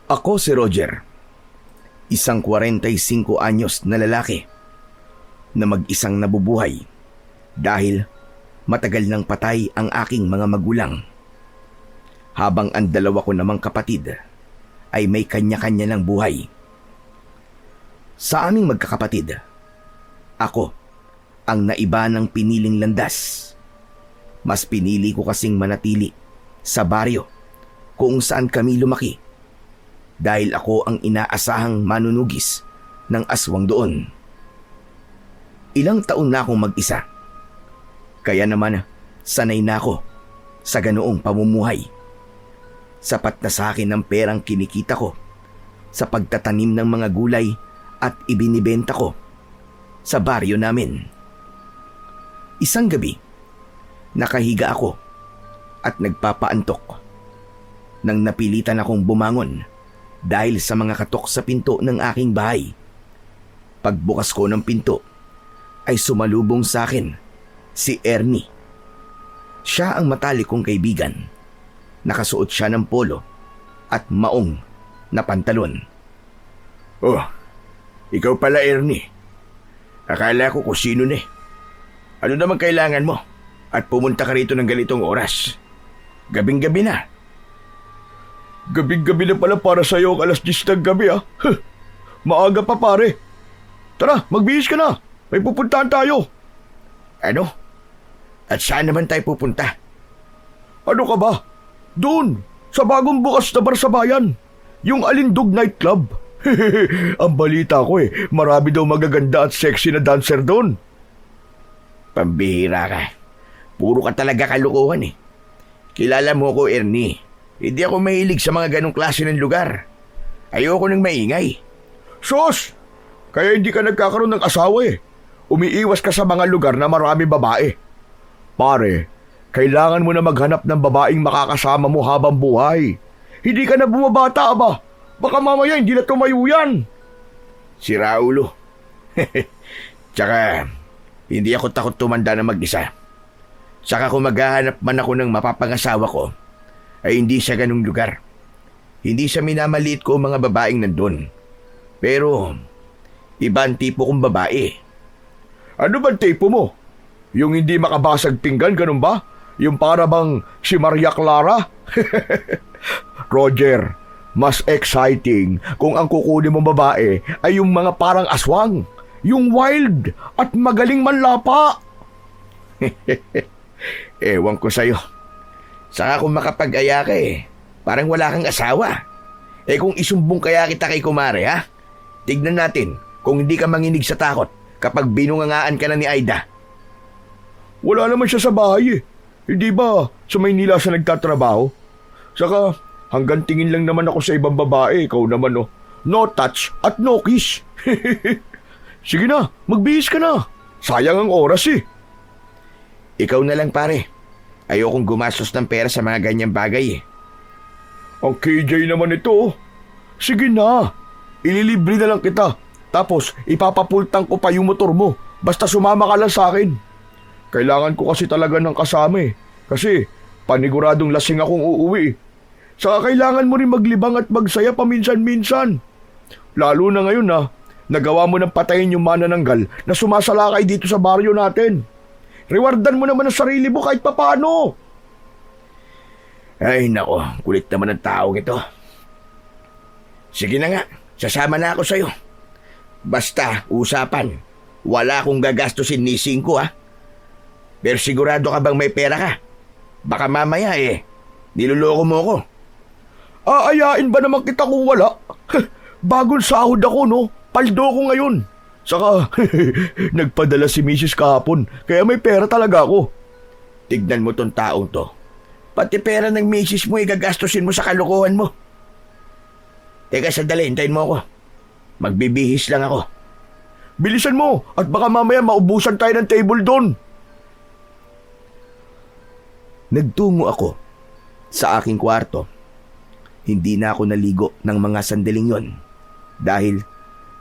Ako si Roger, isang 45 anyos na lalaki na mag-isang nabubuhay dahil matagal nang patay ang aking mga magulang. Habang ang dalawa ko namang kapatid ay may kanya-kanya ng buhay. Sa aming magkakapatid, ako ang naiba ng piniling landas. Mas pinili ko kasing manatili sa baryo kung saan kami lumaki dahil ako ang inaasahang manunugis ng aswang doon. Ilang taon na akong mag-isa, kaya naman sanay na ako sa ganoong pamumuhay. Sapat na sa akin ang perang kinikita ko sa pagtatanim ng mga gulay at ibinibenta ko sa baryo namin. Isang gabi, nakahiga ako at nagpapaantok nang napilitan akong bumangon dahil sa mga katok sa pinto ng aking bahay. Pagbukas ko ng pinto ay sumalubong sa akin si Ernie. Siya ang matalik kong kaibigan. Nakasuot siya ng polo at maong na pantalon. Oh, ikaw pala Ernie. Akala ko kung sino na. Ano naman kailangan mo? At pumunta ka rito ng ganitong oras. Gabing-gabi na. Gabing-gabi na pala para sa'yo ang alas 10 ng gabi Huh, maaga pa pare. Tara, magbihis ka na. May pupuntahan tayo. Ano? At saan naman tayo pupunta? Ano ka ba? Doon, sa bagong bukas na bar sa bayan. Yung Alindog Nightclub. Ang balita ko marami daw magaganda at sexy na dancer doon. Pambihira ka. Puro ka talaga kalukuhan Kilala mo ko, Ernie. Hindi ako mahilig sa mga ganong klase ng lugar. Ayoko nang maingay. Sus! Kaya hindi ka nagkakaroon ng asawa Umiiwas ka sa mga lugar na marami babae. Pare, kailangan mo na maghanap ng babaeng makakasama mo habang buhay. Hindi ka na bumabata ba? Baka mamaya hindi na tumayo yan. Si Raulo. Tsaka, hindi ako takot tumanda na mag-isa. Tsaka kung maghahanap man ako ng mapapangasawa ko, ay hindi sa ganung lugar. Hindi sa minamaliit ko mga babaeng nandun. Pero, iba ang tipo kong babae. Ano ba tipo mo? Yung hindi makabasag pinggan, ganun ba? Yung para bang si Maria Clara? Roger, mas exciting kung ang kukunin mong babae ay yung mga parang aswang, yung wild at magaling manlapa. Ewan ko sa'yo. Saka kung makapag-aya ka parang wala kang asawa. Kung isumbong kaya kita kay kumare tignan natin kung hindi ka manginig sa takot kapag binungangaan ka na ni Aida. Wala naman siya sa bahay Hindi ba sa Maynila siya nagtatrabaho? Saka hanggang tingin lang naman ako sa ibang babae. Ikaw naman no touch at no kiss. Sige na, magbihis ka na. Sayang ang oras Ikaw na lang pare. Ayokong gumastos ng pera sa mga ganyang bagay Ang KJ naman ito. Sige na, ililibre na lang kita. Tapos ipapapultang ko pa yung motor mo. Basta sumama ka lang sa akin. Kailangan ko kasi talaga ng kasama Kasi paniguradong lasing akong uuwi Saka kailangan mo rin maglibang at magsaya paminsan-minsan. Lalo na ngayon nagawa mo ng patayin yung manananggal na sumasalakay dito sa baryo natin. Rewardan mo naman ang sarili mo kahit papano. Ay nako, kulit naman ang taong ito. Sige na nga, sasama na ako sa'yo. Basta, usapan, wala akong gagastusin ni Cinco Pero sigurado ka bang may pera ka? Baka mamaya niloloko mo ko. Aayain ba naman kita kung wala? Bagong sahod ako paldo ko ngayon. Saka nagpadala si Mrs. kahapon kaya may pera talaga ako. Tignan mo tong taong to. Pati pera ng Mrs. mo igagastusin mo sa kalokohan mo. Teka sandali, hintayin mo ako. Magbibihis lang ako. Bilisan mo at baka mamaya maubusan tayo ng table doon. Nagtungo ako sa aking kwarto. Hindi na ako naligo ng mga sandaling yon dahil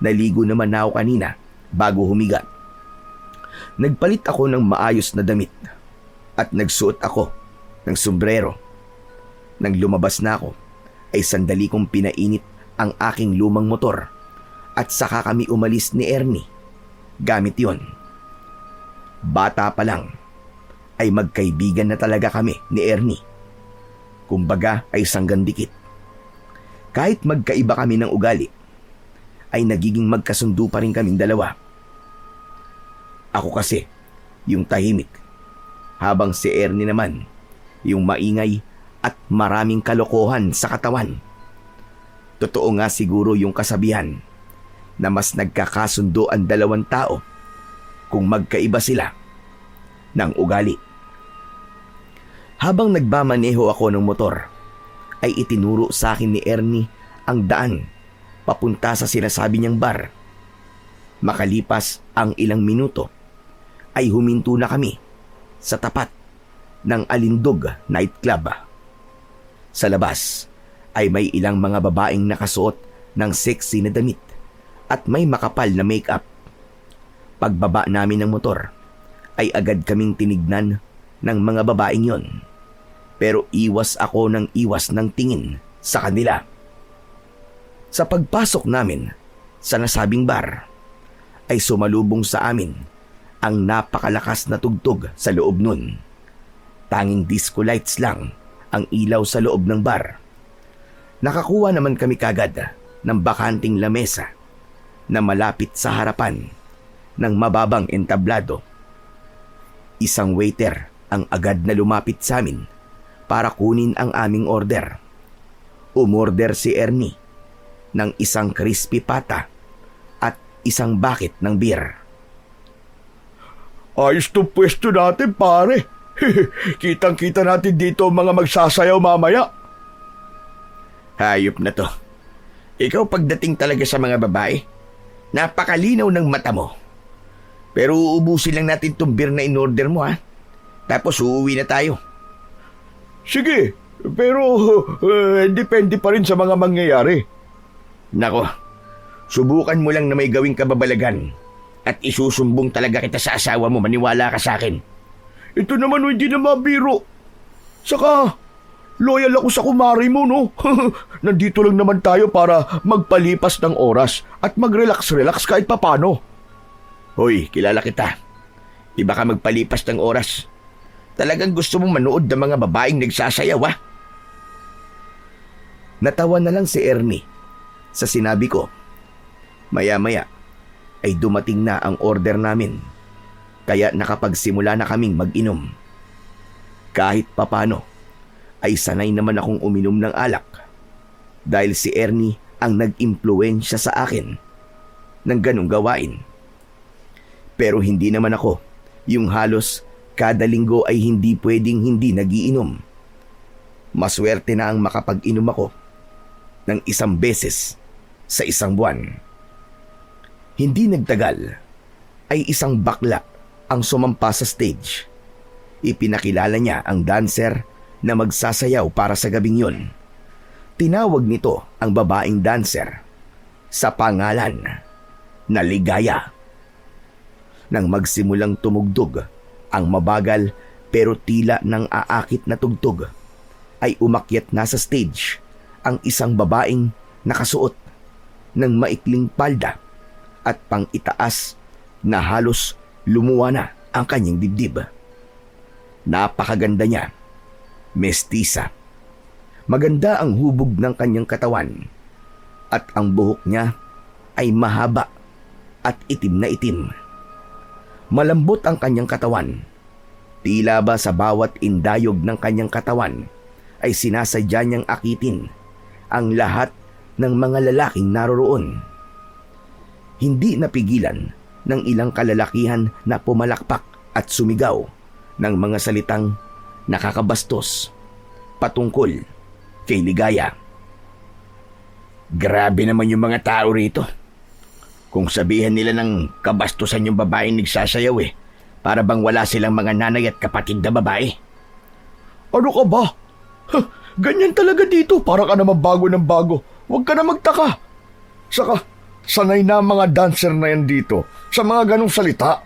naligo naman na ako kanina bago humiga. Nagpalit ako ng maayos na damit at nagsuot ako ng sombrero. Nang lumabas na ako ay sandali kong pinainit ang aking lumang motor at saka kami umalis ni Ernie. Gamit yon. Bata pa lang ay magkaibigan na talaga kami ni Ernie. Kumbaga ay sanggang dikit. Kahit magkaiba kami ng ugali, ay nagiging magkasundo pa rin kaming dalawa. Ako kasi, yung tahimik, habang si Ernie naman, yung maingay at maraming kalokohan sa katawan. Totoo nga siguro yung kasabihan na mas nagkakasundo ang dalawang tao kung magkaiba sila ng ugali. Habang nagmamaneho ako ng motor, ay itinuro sa akin ni Ernie ang daan papunta sa sinasabi niyang bar. Makalipas ang ilang minuto, ay huminto na kami sa tapat ng Alindog nightclub. Sa labas ay may ilang mga babaeng nakasuot ng sexy na damit at may makapal na makeup. Pagbaba namin ng motor, ay agad kaming tinignan ng mga babaeng yon. Pero iwas ako ng iwas ng tingin sa kanila. Sa pagpasok namin sa nasabing bar, ay sumalubong sa amin ang napakalakas na tugtog sa loob nun. Tanging disco lights lang ang ilaw sa loob ng bar. Nakakuha naman kami kagad ng bakanting lamesa na malapit sa harapan ng mababang entablado. Isang waiter ang agad na lumapit sa amin para kunin ang aming order. Umorder si Ernie ng isang crispy pata at isang bucket ng beer. Ayos to pwesto natin, pare. Kitang-kita natin dito mga magsasayaw mamaya. Hayop na to. Ikaw pagdating talaga sa mga babae, napakalinaw ng mata mo. Pero uubusin lang natin tong beer na in-order mo, ha? Tapos uuwi na tayo. Sige, pero depende pa rin sa mga mangyayari. Nako, subukan mo lang na may gawing kababalagan at isusumbong talaga kita sa asawa mo, maniwala ka sa akin. Ito naman hindi na mabiro. Saka, loyal ako sa kumari mo, no? Nandito lang naman tayo para magpalipas ng oras at mag-relax-relax kahit papano. Hoy, kilala kita. Iba ka magpalipas ng oras. Talagang gusto mong manood ng mga babaeng nagsasayaw, ha? Natawa na lang si Ernie sa sinabi ko. Maya-maya ay dumating na ang order namin, kaya nakapagsimula na kaming mag-inom. Kahit papano ay sanay naman akong uminom ng alak dahil si Ernie ang nag-impluwensya sa akin ng ganong gawain. Pero hindi naman ako yung halos kada linggo ay hindi pwedeng hindi nagiinom. Maswerte na ang makapag-inom ako ng 1 beses sa 1 buwan. Hindi nagtagal ay isang bakla ang sumampa sa stage. Ipinakilala niya ang dancer na magsasayaw para sa gabing yon. Tinawag nito ang babaeng dancer sa pangalan na Ligaya. Nang magsimulang tumugtog ang mabagal pero tila nang aakit na tugtog, ay umakyat na sa stage ang isang babaeng nakasuot ng maikling palda at pang-itaas na halos lumuwa na ang kanyang dibdib. Napakaganda niya, mestiza. Maganda ang hubog ng kanyang katawan at ang buhok niya ay mahaba at itim na itim. Malambot ang kanyang katawan. Tila ba sa bawat indayog ng kanyang katawan ay sinasadya niyang akitin ang lahat ng mga lalaking naroroon. Hindi napigilan ng ilang kalalakihan na pumalakpak at sumigaw ng mga salitang nakakabastos patungkol kay Ligaya. Grabe naman yung mga tao rito. Kung sabihan nila ng kabastusan yung babaeng nagsasayaw para bang wala silang mga nanay at kapatid na babae. Ano ka ba? Ganyan talaga dito, para ka naman bago ng bago. Huwag ka na magtaka. Saka, sanay na ang mga dancer na yan dito sa mga ganong salita.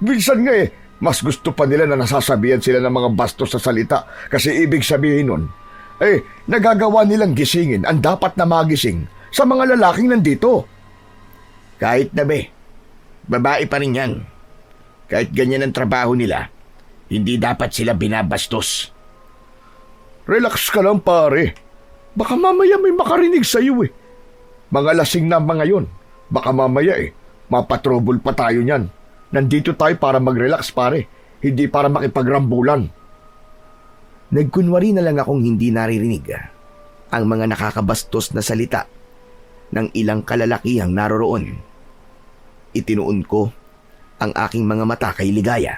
Minsan nga mas gusto pa nila na nasasabihan sila ng mga bastos sa salita kasi ibig sabihin nun, nagagawa nilang gisingin ang dapat na magising sa mga lalaking nandito. Kahit na be, babae pa rin yan. Kahit ganyan ang trabaho nila, hindi dapat sila binabastos. Relax ka lang pare. Baka mamaya may makarinig sa iyo eh. Mga lasing na mga yon. Baka mamaya mapatrouble pa tayo niyan. Nandito tayo para mag-relax pare, hindi para makipagrambulan. Nagkunwari na lang akong hindi naririnig ang mga nakakabastos na salita ng ilang kalalakihang naroroon. Itinuon ko ang aking mga mata kay Ligaya.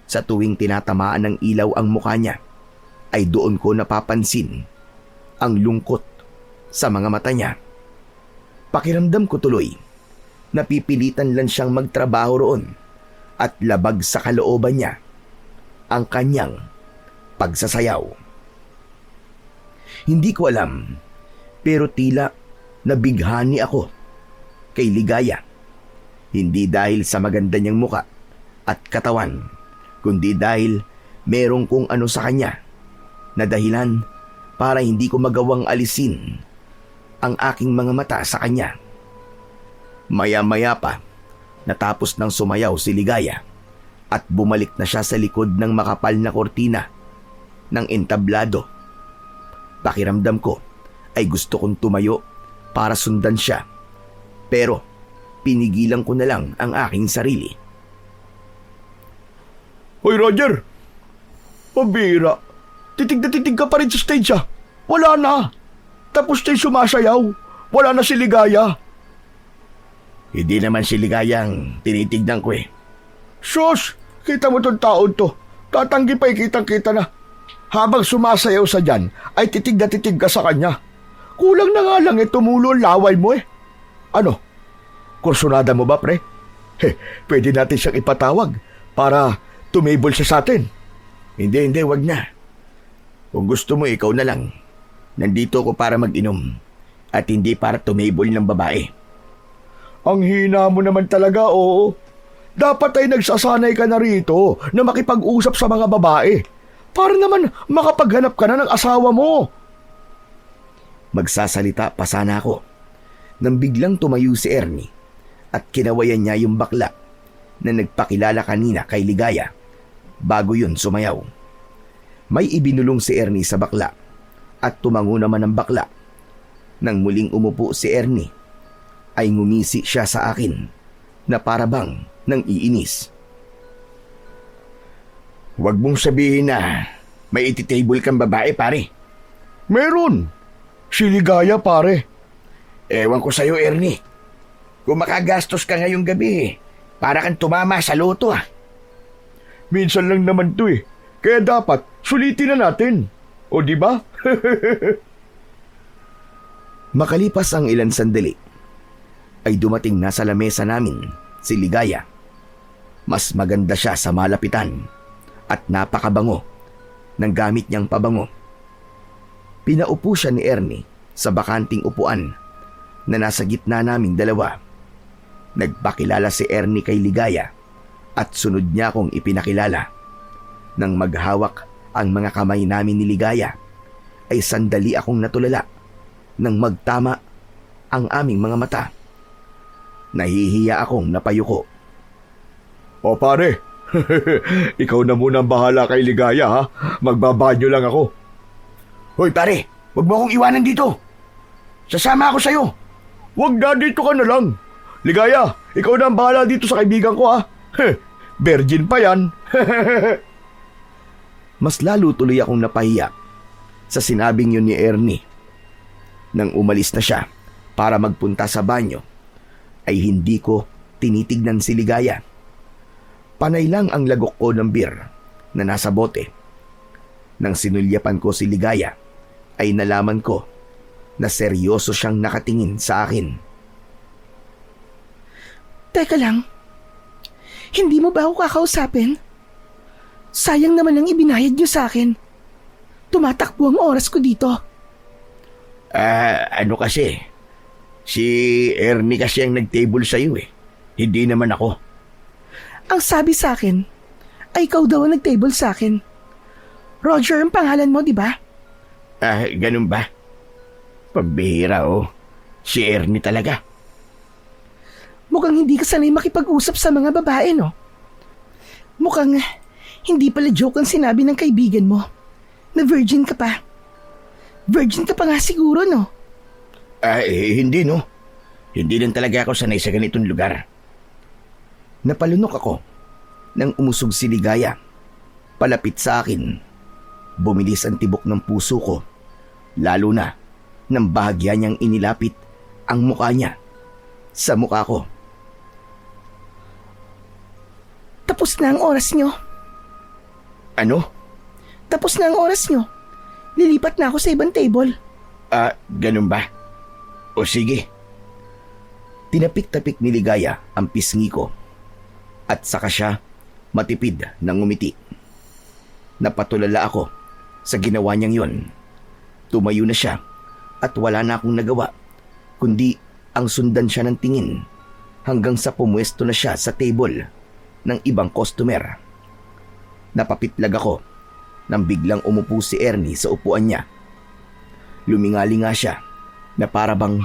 Sa tuwing tinatamaan ng ilaw ang mukha niya, ay doon ko napapansin ang lungkot sa mga mata niya. Pakiramdam ko tuloy, napipilitan lang siyang magtrabaho roon at labag sa kalooban niya ang kanyang pagsasayaw. Hindi ko alam, pero tila nabighani ako kay Ligaya. Hindi dahil sa maganda niyang muka at katawan, kundi dahil merong kung ano sa kanya na dahilan para hindi ko magawang alisin ang aking mga mata sa kanya. Maya-maya pa, natapos ng sumayaw si Ligaya at bumalik na siya sa likod ng makapal na kortina ng entablado. Pakiramdam ko ay gusto kong tumayo para sundan siya, pero pinigilan ko na lang ang aking sarili. Hoy Roger! Pabira! Titig na titig ka pa rin sa stage ah! Wala na! Tapos tayo sumasayaw! Wala na si Ligaya! Hindi naman si Ligayang tinitignan ko eh. Sus! Kita mo tong taon to! Tatanggi pa'y kitang-kita na! Habang sumasayaw sa dyan, ay titig na titig ka sa kanya. Kulang na nga lang tumulo ang laway mo eh. Ano? Kursunada mo ba, pre? Pwede natin siyang ipatawag para tumable siya sa atin. Hindi, wag na. Kung gusto mo, ikaw na lang. Nandito ko para mag-inom at hindi para tumable ng babae. Ang hina mo naman talaga, oo. Dapat ay nagsasanay ka na rito na makipag-usap sa mga babae para naman makapaghanap ka na ng asawa mo. Magsasalita pa sana ako nang biglang tumayo si Ernie at kinawayan niya yung bakla na nagpakilala kanina kay Ligaya bago yun sumayaw. May ibinulong si Ernie sa bakla at tumango naman ang bakla. Nang muling umupo si Ernie, ay ngumisi siya sa akin na parabang nang iinis. Huwag mong sabihin na may ititable kang babae, pare. Meron. Si Ligaya, pare. Ewan ko sa'yo, Ernie. Kung makagastos ka ngayong gabi, para kang tumama sa loto ah. Minsan lang naman to eh. Kaya dapat sulitin na natin. O di ba? Makalipas ang ilang sandali, ay dumating na sa lamesa namin si Ligaya. Mas maganda siya sa malapitan at napakabango ng gamit niyang pabango. Pinaupo siya ni Ernie sa bakanting upuan na nasa gitna naming dalawa. Nagpakilala si Ernie kay Ligaya at sunod niya akong ipinakilala. Nang maghawak ang mga kamay namin ni Ligaya, ay sandali akong natulala nang magtama ang aming mga mata. Nahihiya akong napayuko. O pare, ikaw na muna ang bahala kay Ligaya ha. Magbabanyo lang ako. Hoy pare, wag mo akong iwanan dito. Sasama ako sa'yo. Wag na, dito ka na lang. Ligaya, ikaw na ang bahala dito sa kaibigan ko ha. Virgin pa yan. Mas lalo tuloy akong napahiya sa sinabing yun ni Ernie. Nang umalis na siya para magpunta sa banyo, ay hindi ko tinitignan si Ligaya. Panay lang ang lagok ko ng beer na nasa bote. Nang sinulyapan ko si Ligaya, ay nalaman ko na seryoso siyang nakatingin sa akin. Teka lang, hindi mo ba ako kakausapin? Sayang naman ang ibinayad niyo sa akin. Tumatakbo ang oras ko dito. Ano kasi? Si Ernie kasi ang nag-table sa'yo eh. Hindi naman ako. Ang sabi sa akin, ay ikaw daw ang nag-table sa akin. Roger ang pangalan mo, di ba? Ganun ba? Pambihira oh. Si Ernie talaga. Mukhang hindi ka sanay makipag-usap sa mga babae, no? Mukhang hindi pala joke ang sinabi ng kaibigan mo na virgin ka pa. Virgin ka pa nga siguro, no? Hindi no. Hindi din talaga ako sanay sa ganitong lugar. Napalunok ako nang umusog si Ligaya. Palapit sa akin. Bumilis ang tibok ng puso ko. Lalo na nang bahagya niyang inilapit ang mukha niya sa mukha ko. Tapos na ang oras nyo. Ano? Tapos na ang oras nyo. Lilipat na ako sa ibang table. Ganun ba? O sige. Tinapik-tapik ni Ligaya ang pisngi ko at saka siya matipid na ngumiti. Napatulala ako sa ginawa niyang yon. Tumayo na siya at wala na akong nagawa kundi ang sundan siya ng tingin hanggang sa pumwesto na siya sa table ng ibang customer. Napapitlag ako nang biglang umupo si Ernie sa upuan niya. Lumingali nga siya na para bang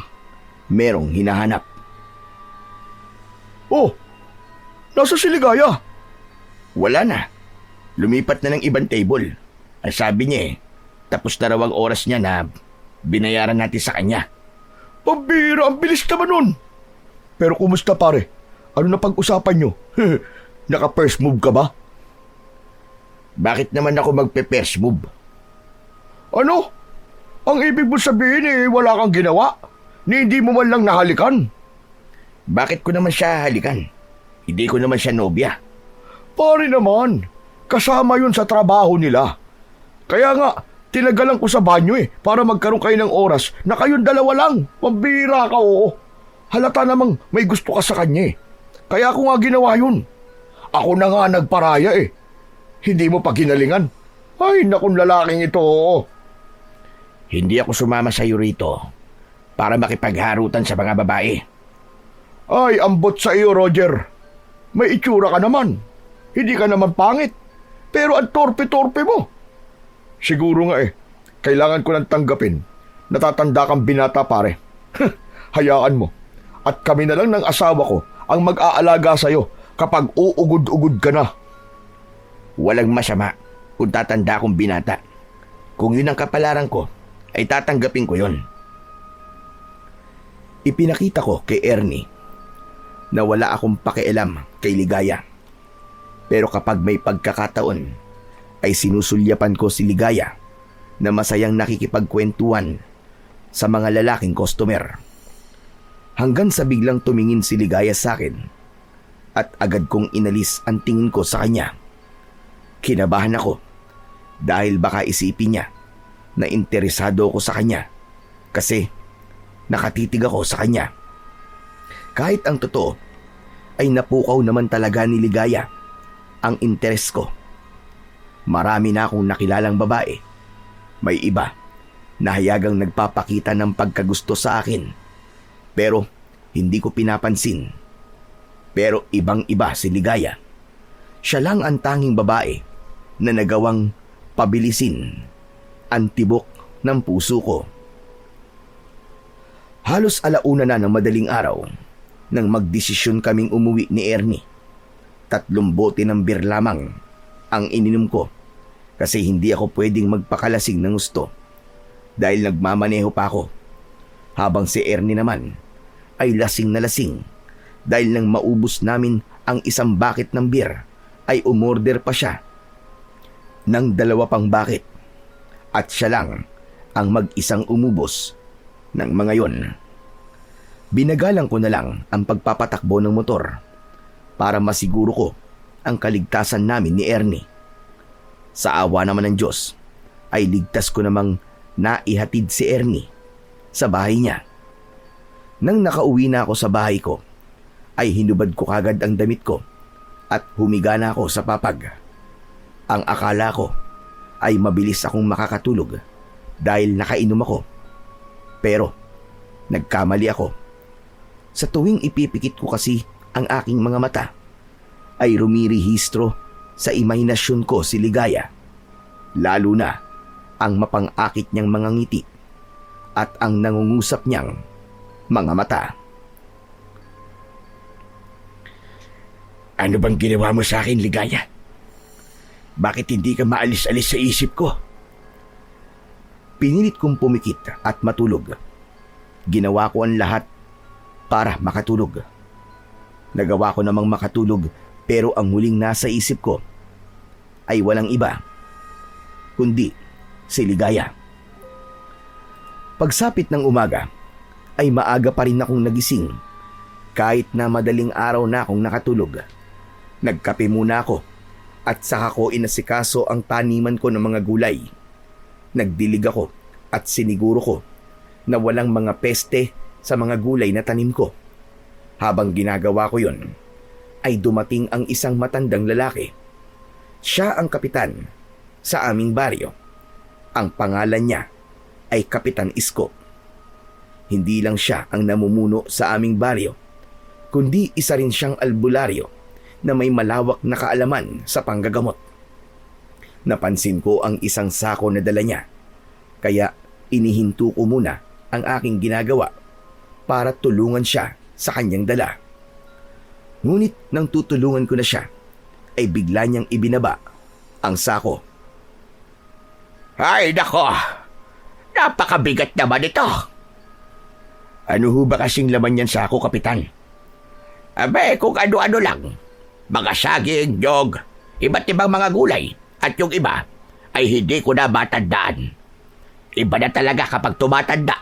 merong hinahanap. Oh! Nasa si Ligaya? Wala na. Lumipat na ng ibang table. Ang sabi niya tapos na raw ang oras niya na binayaran natin sa kanya. Pambira, ang bilis naman nun. Pero kumusta pare? Ano na pag-usapan nyo? Naka-first move ka ba? Bakit naman ako magpe-first move? Ano? Ang ibig mo sabihin wala kang ginawa? Ni hindi mo man lang nahalikan? Bakit ko naman siya halikan? Hindi ko naman siya nobya. Pare naman, kasama yun sa trabaho nila. Kaya nga, tinagalan ko sa banyo para magkaroon kayo ng oras na kayong dalawa lang. Pambira ka, oo. Halata namang may gusto ka sa kanya Kaya ako nga ginawa yun. Ako na nga nagparaya Hindi mo pa ginalingan. Ay, nakong lalaking ito, oo. Hindi ako sumama sa iyo rito para makipagharutan sa mga babae. Ay, ambot sa iyo, Roger. May itsura ka naman. Hindi ka naman pangit. Pero ang torpe-torpe mo. Siguro nga kailangan ko nang tanggapin. Natatanda kang binata, pare. Hayaan mo. At kami na lang ng asawa ko ang mag-aalaga sa'yo kapag uugod-ugod ka na. Walang masama kung tatanda akong binata. Kung yun ang kapalaran ko, ay tatanggapin ko yun. Ipinakita ko kay Ernie na wala akong pakialam kay Ligaya. Pero kapag may pagkakataon, ay sinusulyapan ko si Ligaya na masayang nakikipagkwentuhan sa mga lalaking customer. Hanggang sa biglang tumingin si Ligaya sa akin at agad kong inalis ang tingin ko sa kanya. Kinabahan ako dahil baka isipin niya na interesado ako sa kanya kasi nakatitig ako sa kanya. Kahit ang totoo ay napukaw naman talaga ni Ligaya ang interes ko. Marami na akong nakilalang babae. May iba na hayagang nagpapakita ng pagkagusto sa akin. Pero hindi ko pinapansin. Pero ibang-iba si Ligaya. Siya lang ang tanging babae na nagawang pabilisin ang tibok ng puso ko. Halos alauna na ng madaling araw nang magdesisyon kaming umuwi ni Ernie. 3 bote ng beer lamang ang ininom ko kasi hindi ako pwedeng magpakalasing ng gusto dahil nagmamaneho pa ako. Habang si Ernie naman ay lasing na lasing dahil nang maubos namin ang 1 bucket ng beer ay umorder pa siya ng 2 pang bucket at siya lang ang mag-isang umubos ng mga yon. Binagalang ko na lang ang pagpapatakbo ng motor para masiguro ko ang kaligtasan namin ni Ernie. Sa awa naman ng Diyos ay ligtas ko namang naihatid si Ernie sa bahay niya. Nang nakauwi na ako sa bahay ko, ay hinubad ko kagad ang damit ko at humiga na ako sa papag. Ang akala ko ay mabilis akong makakatulog dahil nakainom ako. Pero nagkamali ako. Sa tuwing ipipikit ko kasi ang aking mga mata, ay rumirehistro sa imahinasyon ko si Ligaya. Lalo na ang mapang-akit niyang mga ngiti at ang nangungusap niyang mga mata. Ano bang ginawa mo sa akin, Ligaya? Bakit hindi ka maalis-alis sa isip ko? Pinilit kong pumikit at matulog. Ginawa ko ang lahat para makatulog. Nagawa ko namang makatulog pero ang huling nasa isip ko ay walang iba kundi si Ligaya. Pagsapit ng umaga ay maaga pa rin akong nagising kahit na madaling araw na akong nakatulog. Nagkape muna ako at saka ko inasikaso ang taniman ko ng mga gulay. Nagdilig ako at siniguro ko na walang mga peste sa mga gulay na tanim ko. Habang ginagawa ko yon, ay dumating ang isang matandang lalaki. Siya ang kapitan sa aming baryo. Ang pangalan niya ay Kapitan Isko. Hindi lang siya ang namumuno sa aming baryo, kundi isa rin siyang albularyo na may malawak na kaalaman sa panggagamot. Napansin ko ang isang sako na dala niya, kaya inihinto ko muna ang aking ginagawa para tulungan siya sa kanyang dala. Ngunit nang tutulungan ko na siya, ay bigla niyang ibinaba ang sako. Ay, nako! Napakabigat naman ito! Ano ho ba kasing laman yan sako, Kapitan? Abe, kung ano-ano lang. Mga saging, nyog, iba't ibang mga gulay, at yung iba ay hindi ko na matandaan. Iba na talaga kapag tumatanda.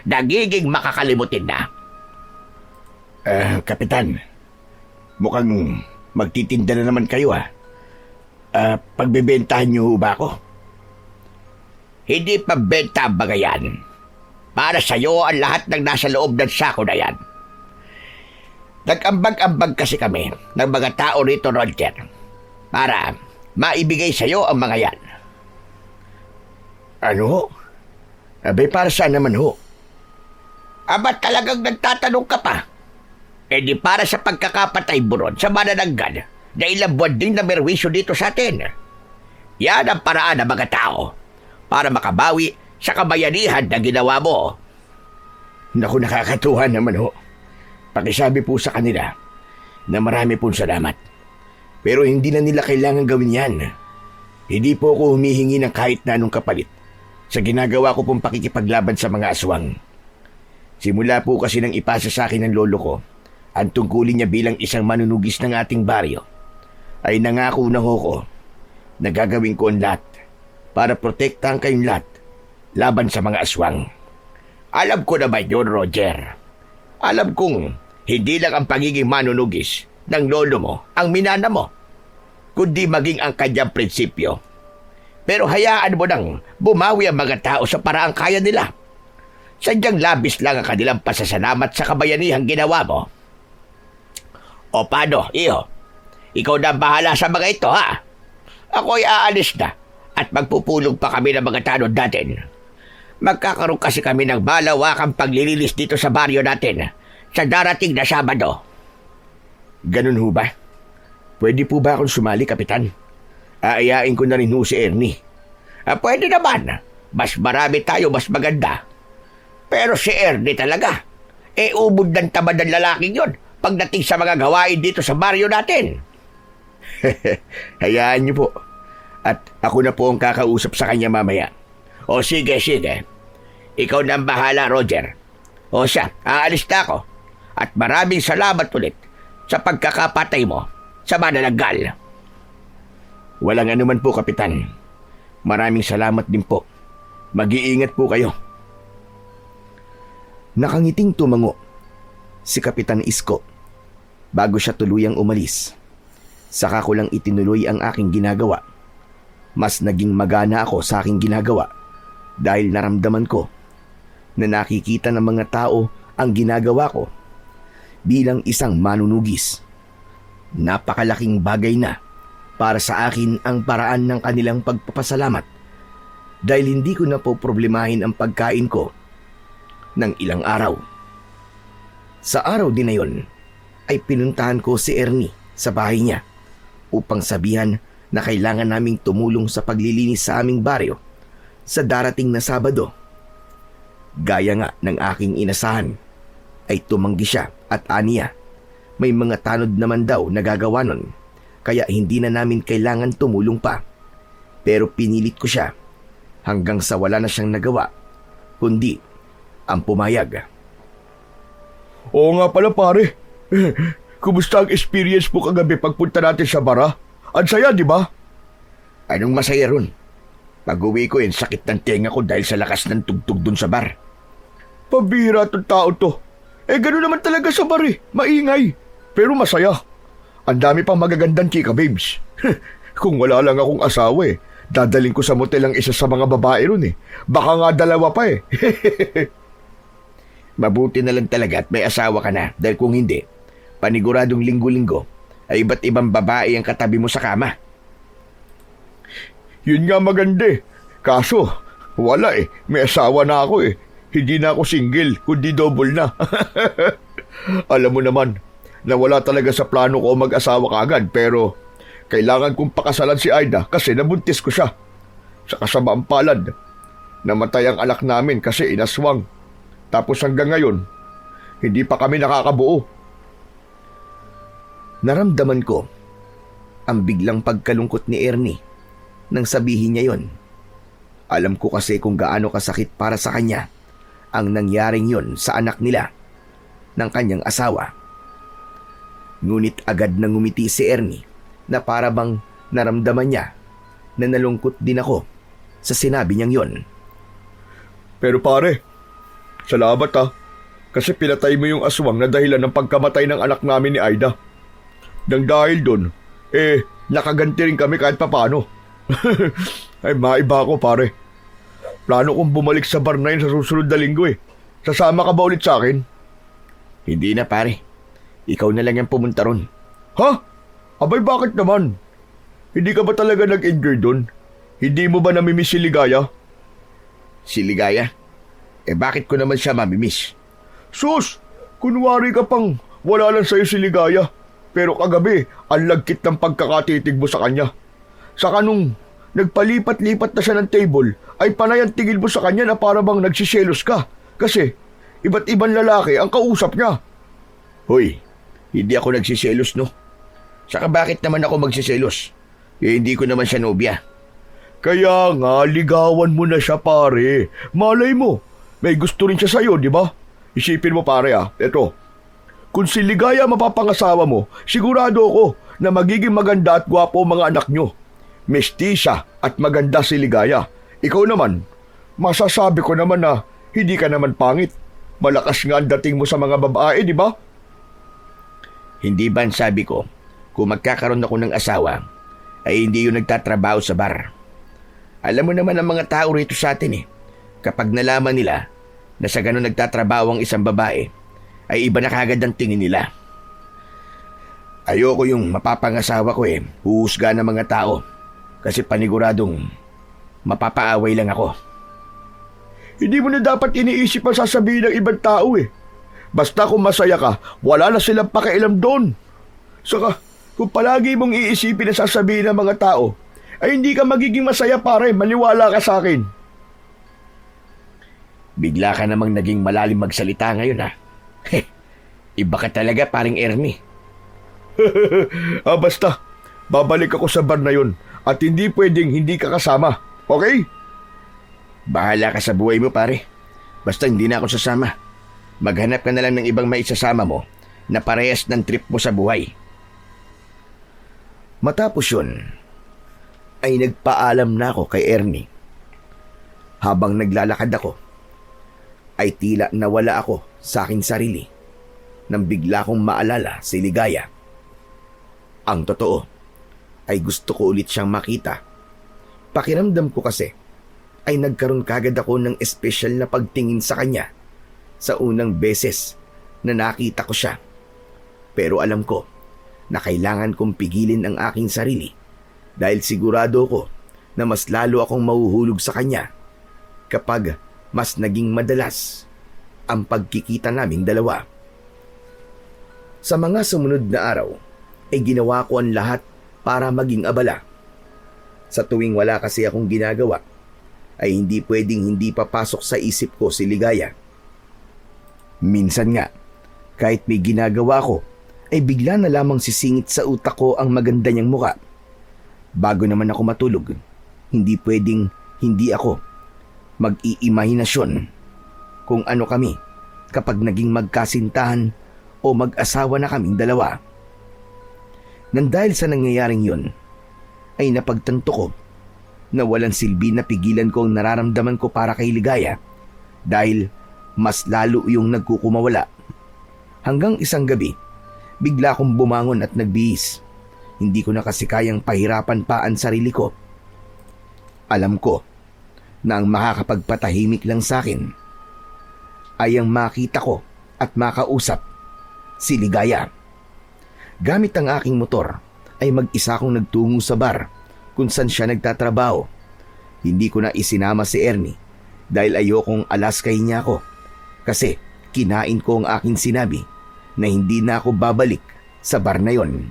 Nagiging makakalimutin na. Kapitan, mukhang magtitinda na naman kayo pagbebentahan niyo ba ako? Hindi pambenta ang mga yan. Para sa'yo ang lahat ng nasa loob ng sako na yan. Nag-ambag-ambag kasi kami ng mga tao rito, Roger, para maibigay sa'yo ang mga yan. Ano? Abay, para saan naman ho? Aba, talagang nagtatanong ka pa? Eh di para sa pagkakapatay buron sa manananggal na ilang buwan din na merwisyo dito sa atin. Yan ang paraan ng mga tao para makabawi sa kabayanihan na ginawa mo. Naku, nakakatuwa naman ho. Pakisabi po sa kanila na marami pong salamat. Pero hindi na nila kailangan gawin yan. Hindi po ako humihingi ng kahit na anong kapalit sa ginagawa ko pong pakikipaglaban sa mga aswang. Simula po kasi nang ipasa sa akin ng lolo ko ang tungkulin niya bilang isang manunugis ng ating baryo, ay nangako na ho ko na gagawin ko ang lahat para protektahan kayong lahat laban sa mga aswang. Alam ko naman yun, Roger. Alam kong hindi lang ang pagiging manunugis ng lolo mo ang minana mo, kundi maging ang kanyang prinsipyo. Pero hayaan mo nang bumawi ang mga tao sa paraang kaya nila. Sadyang labis lang ang kanilang pasasalamat sa kabayanihang ginawa mo. O paano, iho? Ikaw na bahala sa mga ito, ha? Ako'y aalis na at magpupulong pa kami ng mga tanod natin. Magkakaroon kasi kami ng malawakang paglilinis dito sa baryo natin sa darating na Sabado. Ganun ho ba? Pwede po ba akong sumali, Kapitan? Aayain ko na rin ho si Ernie. Pwede naman. Mas marami tayo, mas maganda. Pero si Ernie talaga, ubod ng tamad ng lalaking yon pagdating sa mga gawain dito sa baryo natin. Hayaan niyo po. At ako na po ang kakausap sa kanya mamaya. O sige. Ikaw na ang bahala, Roger. O siya, aalis na ako. At maraming salamat ulit sa pagkakapatay mo sa manananggal. Walang anuman po, Kapitan. Maraming salamat din po. Mag-iingat po kayo. Nakangiting tumango si Kapitan Isko bago siya tuluyang umalis. Saka ko lang itinuloy ang aking ginagawa. Mas naging magana ako sa aking ginagawa dahil naramdaman ko na nakikita ng mga tao ang ginagawa ko bilang isang manunugis. Napakalaking bagay na para sa akin ang paraan ng kanilang pagpapasalamat dahil hindi ko na po problemahin ang pagkain ko ng ilang araw. Sa araw din na yon ay pinuntahan ko si Ernie sa bahay niya upang sabihan na kailangan naming tumulong sa paglilinis sa aming baryo sa darating na Sabado. Gaya nga ng aking inasahan, ay tumanggi siya at aniya. May mga tanod naman daw na gagawa nun, kaya hindi na namin kailangan tumulong pa. Pero pinilit ko siya hanggang sa wala na siyang nagawa, kundi ang pumayag. Oo nga pala pare. Kumusta ang experience mo kagabi pagpunta natin sa bara? Ang saya, di ba? Anong masaya ron? Pag-uwi ko sakit ng tenga ko dahil sa lakas ng tugtog dun sa bar. Pabira tong tao to. Gano'n naman talaga sa bar eh. Maingay. Pero masaya. Ang dami pang magagandang chika, babes. Kung wala lang akong asawa dadaling ko sa motel ang isa sa mga babae ron eh. Baka nga dalawa pa eh. Mabuti na lang talaga at may asawa ka na dahil kung hindi, paniguradong linggo-linggo ay iba't ibang babae ang katabi mo sa kama. Yun nga maganda eh. Kaso, wala eh. May asawa na ako eh. Hindi na ako single, kundi double na. Alam mo naman, na wala talaga sa plano ko mag-asawa kaagad, pero kailangan kong pakasalan si Aida kasi nabuntis ko siya. Sa kasamaan palad, namatay ang anak namin kasi inaswang. Tapos hanggang ngayon, hindi pa kami nakakabuo. Naramdaman ko ang biglang pagkalungkot ni Ernie nang sabihin niya yon. Alam ko kasi kung gaano kasakit para sa kanya ang nangyaring yon sa anak nila ng kanyang asawa. Ngunit agad nang ngumiti si Ernie na para bang naramdaman niya na nalungkot din ako sa sinabi niyang yon. Pero pare, salamat kasi pinatay mo yung aswang na dahilan ng pagkamatay ng anak namin ni Aida. Nang dahil doon, nakaganti rin kami kahit papano. Ay maiba ako pare. Plano kong bumalik sa bar na yun sa susunod na linggo eh. Sasama ka ba ulit sa akin? Hindi na pare. Ikaw na lang yung pumunta ron. Ha? Abay bakit naman? Hindi ka ba talaga nag-enjoy doon? Hindi mo ba namimiss si Ligaya? Si Ligaya? Bakit ko naman siya mamimiss? Sus! Kunwari ka pang wala lang sa'yo si Ligaya. Pero kagabi, ang lagkit ng pagkakatitig mo sa kanya. Saka nung nagpalipat-lipat na siya ng table, ay panay ang tingin mo sa kanya na para bang nagsiselos ka. Kasi iba't ibang lalaki ang kausap niya. Hoy, hindi ako nagsiselos no. Saka bakit naman ako magsiselos? Hindi ko naman siya nobya. Kaya nga, ligawan mo na siya pare. Malay mo, may gusto rin siya sa'yo, di ba? Isipin mo pare eto. Kung si Ligaya mapapangasawa mo, sigurado ako na magiging maganda at gwapo mga anak nyo. Mestiza at maganda si Ligaya. Ikaw naman, masasabi ko naman na hindi ka naman pangit. Malakas nga ang dating mo sa mga babae, di ba? Hindi ba ang sabi ko, kung magkakaroon ako ng asawa, ay hindi yung nagtatrabaho sa bar. Alam mo naman ang mga tao rito sa atin kapag nalaman nila na sa ganun nagtatrabaho ang isang babae, ay iba na kagad ang tingin nila. Ayoko yung mapapangasawa ko huhusga ng mga tao kasi paniguradong mapapaaway lang ako. Hindi mo na dapat iniisip ang sasabihin ng ibang tao Basta kung masaya ka, wala na silang pakialam doon. Saka, kung palagi mong iisipin na sasabihin ng mga tao, ay hindi ka magiging masaya pare, maniwala ka sa akin. Bigla ka namang naging malalim magsalita ngayon Iba ka talaga paring Ernie. Basta, babalik ako sa bar na yun at hindi pwedeng hindi ka kasama, okay? Bahala ka sa buhay mo pare. Basta hindi na ako sasama. Maghanap ka na lang ng ibang maisasama mo na parehas ng trip mo sa buhay. Matapos yun, ay nagpaalam na ako kay Ernie. Habang naglalakad ako, ay tila nawala ako sa aking sarili nang bigla kong maalala si Ligaya. Ang totoo, ay gusto ko ulit siyang makita. Pakiramdam ko kasi, ay nagkaroon kagad ako ng espesyal na pagtingin sa kanya sa unang beses na nakita ko siya. Pero alam ko na kailangan kong pigilin ang aking sarili dahil sigurado ko na mas lalo akong mahuhulog sa kanya kapag mas naging madalas ang pagkikita naming dalawa. Sa mga sumunod na araw ay ginawa ko ang lahat para maging abala. Sa tuwing wala kasi akong ginagawa ay hindi pwedeng hindi papasok sa isip ko si Ligaya. Minsan nga, kahit may ginagawa ko, ay bigla na lamang sisingit sa utak ko ang maganda niyang muka. Bago naman ako matulog, hindi pwedeng hindi ako mag-iimahinasyon kung ano kami kapag naging magkasintahan o mag-asawa na kaming dalawa. Nang dahil sa nangyayaring yun, ay napagtanto ko na walang silbi na pigilan ko ang nararamdaman ko para kay Ligaya dahil mas lalo yung nagkukumawala. Hanggang isang gabi, bigla akong bumangon at nagbihis. Hindi ko na kasi kayang pahirapan pa ang sarili ko. Alam ko na ang makakapagpatahimik lang sa akin ay ang makita ko at makausap si Ligaya. Gamit ang aking motor ay mag-isa akong nagtungo sa bar kung saan siya nagtatrabaho. Hindi ko na isinama si Ernie dahil ayokong alaskahin niya ako kasi kinain ko ang aking sinabi na hindi na ako babalik sa bar na yon.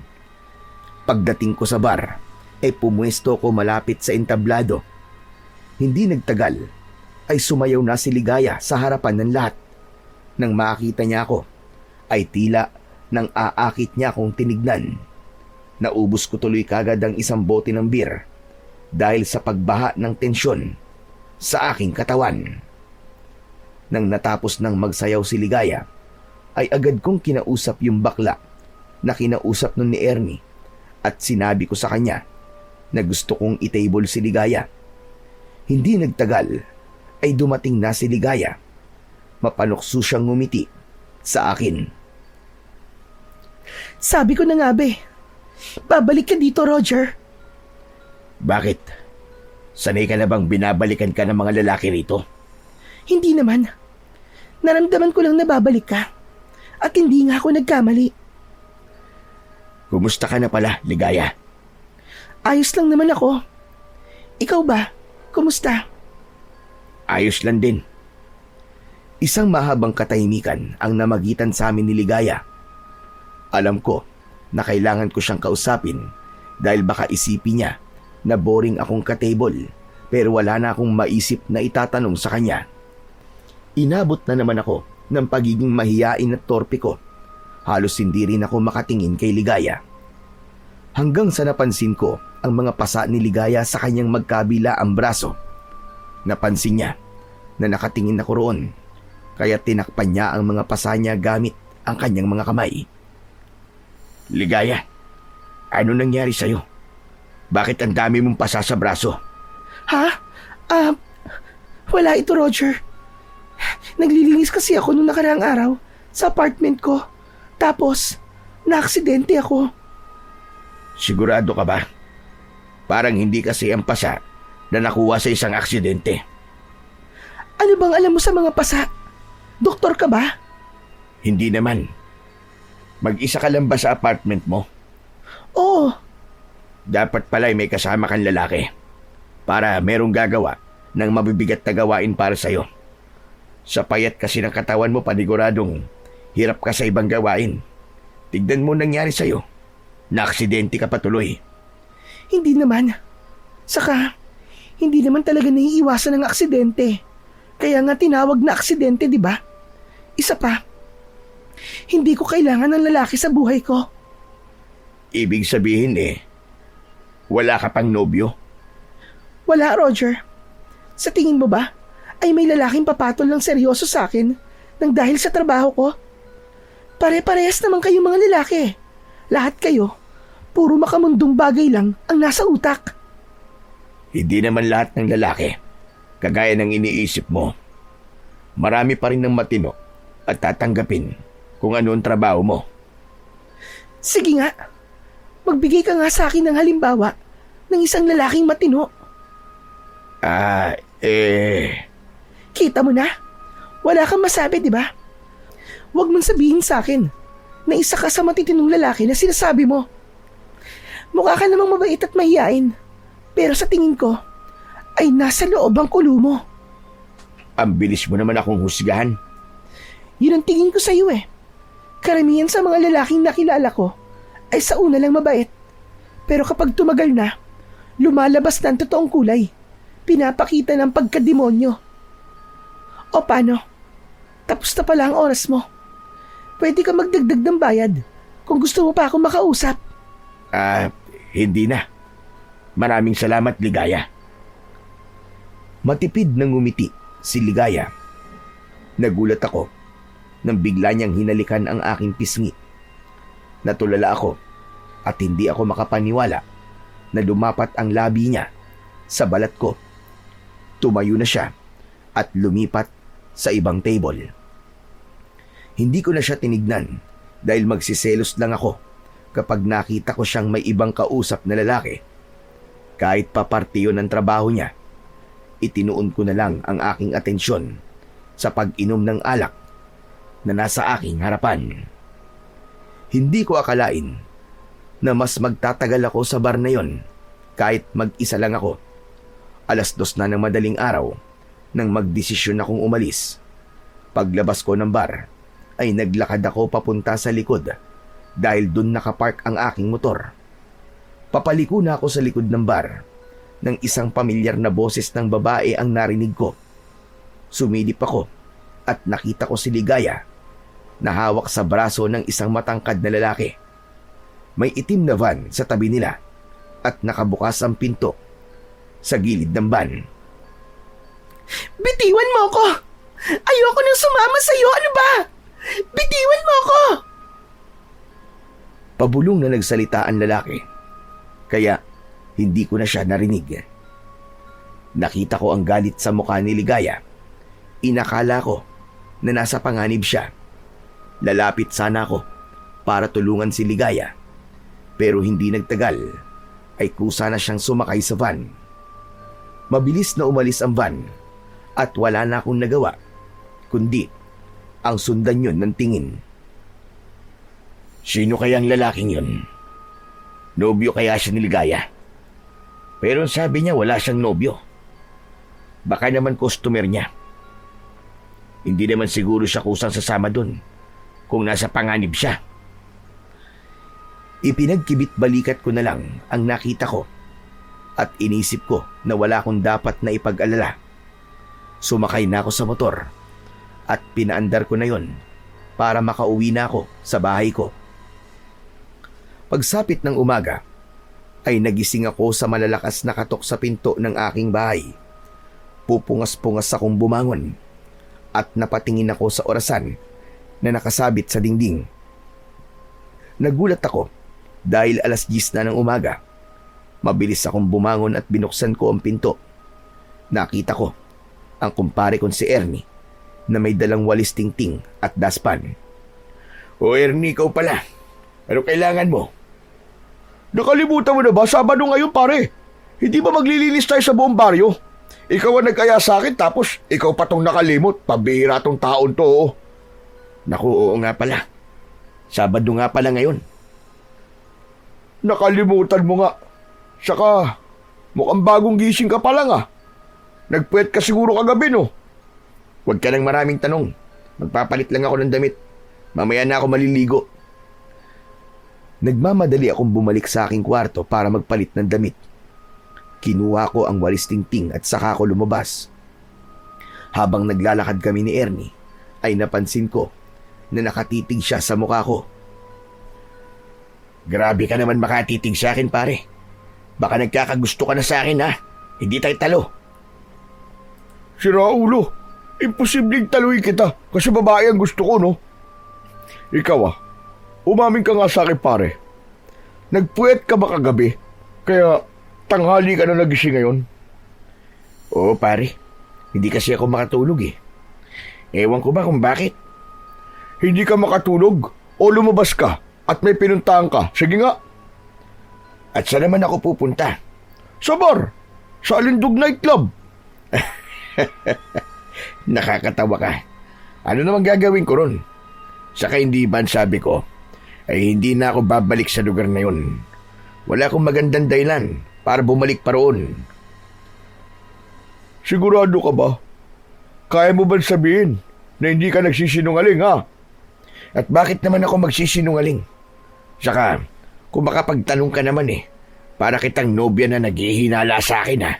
Pagdating ko sa bar ay pumuesto ko malapit sa entablado. Hindi nagtagal ay sumayaw na si Ligaya sa harapan ng lahat. Nang makita niya ako ay tila nang aakit niya akong tinignan. Naubos ko tuloy kagad ang isang bote ng beer dahil sa pagbaha ng tensyon sa aking katawan. Nang natapos ng magsayaw si Ligaya, ay agad kong kinausap yung bakla na kinausap nun ni Ernie at sinabi ko sa kanya na gusto kong itable si Ligaya. Hindi nagtagal ay dumating na si Ligaya. Mapanukso siyang ngumiti sa akin. Sabi ko na nga be, babalik ka dito, Roger. Bakit? Sanay ka na bang binabalikan ka ng mga lalaki rito? Hindi naman. Naramdaman ko lang na babalik ka. At hindi nga ako nagkamali. Kumusta ka na pala, Ligaya? Ayos lang naman ako. Ikaw ba? Kumusta? Ayos lang din. Isang mahabang katahimikan ang namagitan sa amin ni Ligaya. Alam ko na kailangan ko siyang kausapin dahil baka isipin niya na boring akong katable pero wala na akong maisip na itatanong sa kanya. Inabot na naman ako ng pagiging mahiyain at torpe ko. Halos hindi rin ako makatingin kay Ligaya. Hanggang sa napansin ko ang mga pasa ni Ligaya sa kanyang magkabila ang braso. Napansin niya na nakatingin ako roon kaya tinakpan niya ang mga pasa niya gamit ang kanyang mga kamay. Ligaya, ano nangyari sa'yo? Bakit ang dami mong pasa sa braso? Ha? Wala ito, Roger. Naglilinis kasi ako nung nakaraang araw sa apartment ko. Tapos, naaksidente ako. Sigurado ka ba? Parang hindi kasi ang pasa na nakuha sa isang aksidente. Ano bang alam mo sa mga pasa? Doktor ka ba? Hindi naman. Mag-isa ka lang ba sa apartment mo? Oo. Dapat pala'y may kasama kang lalaki para merong gagawa ng mabibigat na gawain para sa'yo. Sa payat kasi ng katawan mo, paniguradong hirap ka sa ibang gawain. Tignan mo nangyari sa'yo. Naaksidente ka pa tuloy. Hindi naman. Saka, hindi naman talaga naiiwasan ng aksidente. Kaya nga tinawag na aksidente, di ba? Isa pa, hindi ko kailangan ng lalaki sa buhay ko. Ibig sabihin wala ka pang nobyo? Wala, Roger. Sa tingin mo ba, ay may lalaking papatol ng seryoso sa akin nang dahil sa trabaho ko? Pare-parehas naman kayong mga lalaki. Lahat kayo, puro makamundong bagay lang ang nasa utak. Hindi naman lahat ng lalaki kagaya ng iniisip mo. Marami pa rin ng matino at tatanggapin kung ano ang trabaho mo. Sige nga, magbigay ka nga sa akin ng halimbawa ng isang lalaking matino. Kita mo na, wala kang masabi, di ba? Huwag mong sabihin sa akin na isa ka sa matitinong lalaki na sinasabi mo. Mukha ka namang mabait at mahiyain, pero sa tingin ko, ay nasa loob ang kulo mo. Ang bilis mo naman akong husgahan. Yun ang tingin ko sa iyo eh. Karamihan sa mga lalaking nakilala ko ay sa una lang mabait. Pero kapag tumagal na, lumalabas na ang totoong kulay. pinapakita ng pagkademonyo. O paano? Tapos na pala ang oras mo. Pwede ka magdagdag ng bayad kung gusto mo pa ako makausap. Hindi na. Maraming salamat, Ligaya. Matipid na ngumiti si Ligaya. Nagulat ako nang bigla niyang hinalikan ang aking pisngi. Natulala ako at hindi ako makapaniwala na dumapat ang labi niya sa balat ko. Tumayo na siya at lumipat sa ibang table. Hindi ko na siya tinignan dahil magsiselos lang ako kapag nakita ko siyang may ibang kausap na lalaki. Kahit pa parte yun ng trabaho niya, itinuon ko na lang ang aking atensyon sa pag-inom ng alak na nasa aking harapan. Hindi ko akalain na mas magtatagal ako sa bar na yon kahit mag-isa lang ako. 2:00 na ng madaling araw nang magdesisyon akong umalis. Paglabas ko ng bar ay naglakad ako papunta sa likod dahil dun nakapark ang aking motor. Papaliko na ako sa likod ng bar nang isang pamilyar na boses ng babae ang narinig ko. Sumilip ako at nakita ko si Ligaya na hawak sa braso ng isang matangkad na lalaki. May itim na van sa tabi nila at nakabukas ang pinto sa gilid ng van. Bitiwan mo ko! Ayoko nang sumama sa'yo! Ano ba? Bitiwan mo ko! Pabulong na nagsalita ang lalaki, kaya hindi ko na siya narinig. Nakita ko ang galit sa mukha ni Ligaya. Inakala ko na nasa panganib siya. Lalapit sana ako para tulungan si Ligaya, pero hindi nagtagal ay kusa na siyang sumakay sa van. Mabilis na umalis ang van at wala na akong nagawa kundi ang sundan yun ng tingin. Sino kayang lalaking yun? Nobyo kaya siya ni Ligaya? Pero sabi niya wala siyang nobyo. Baka naman customer niya. Hindi naman siguro siya kusang sasama dun kung nasa panganib siya. Ipinagkibit balikat ko na lang ang nakita ko at inisip ko na wala akong dapat na ipag-alala. Sumakay na ako sa motor at pinaandar ko na yon para makauwi na ako sa bahay ko. Pagsapit ng umaga ay nagising ako sa malalakas na katok sa pinto ng aking bahay. Pupungas-pungas akong bumangon at napatingin ako sa orasan na nakasabit sa dingding. Nagulat ako dahil 10:00 na ng umaga. Mabilis akong bumangon at binuksan ko ang pinto. Nakita ko ang kumpare kong si Ernie na may dalang walis tingting at daspan. O Ernie, ikaw pala. Ano kailangan mo? Nakalimutan mo na ba? Sabado ngayon, pare. Hindi ba maglilinis tayo sa buong baryo? Ikaw ang nagkaya sa akin tapos ikaw pa tong nakalimot. Pabihira tong taon to. Oh. Naku, oo nga pala. Sabado nga pala ngayon. Nakalimutan mo nga. Saka, mukhang bagong gising ka pa lang ah. Nagpuwet ka siguro kagabi no? Huwag ka ng maraming tanong. Magpapalit lang ako ng damit. Mamaya na ako maliligo. Nagmamadali akong bumalik sa aking kwarto para magpalit ng damit. Kinuha ko ang walis tingting at saka ko lumabas. Habang naglalakad kami ni Ernie, ay napansin ko na nakatitig siya sa mukha ko. Grabe ka naman makatitig sa akin, pare. Baka nagkakagusto ka na sa akin, ha? Hindi tayo talo. Sira ulo. Imposibleng taluin kita kasi babae ang gusto ko, no? Ikaw umamin ka nga sa akin, pare. Nagpuwet ka ba kagabi? Kaya tanghali ka na nagising ngayon? Oo, pare. Hindi kasi ako makatulog eh. Ewan ko ba kung bakit. Hindi ka makatulog o lumabas ka at may pinuntahan ka? Sige nga. At saan naman ako pupunta? Sa bar. Sa Alindog Nightclub. Nakakatawa ka. Ano naman gagawin ko ron? Saka hindi ba sabi ko, ay hindi na ako babalik sa lugar na yun. Wala akong magandang dahilan para bumalik pa roon. Sigurado ka ba? Kaya mo ba sabihin na hindi ka nagsisinungaling, ha? At bakit naman ako magsisinungaling? Saka, kung makapagtanong ka naman para kitang nobya na naghihinala sa akin, ha?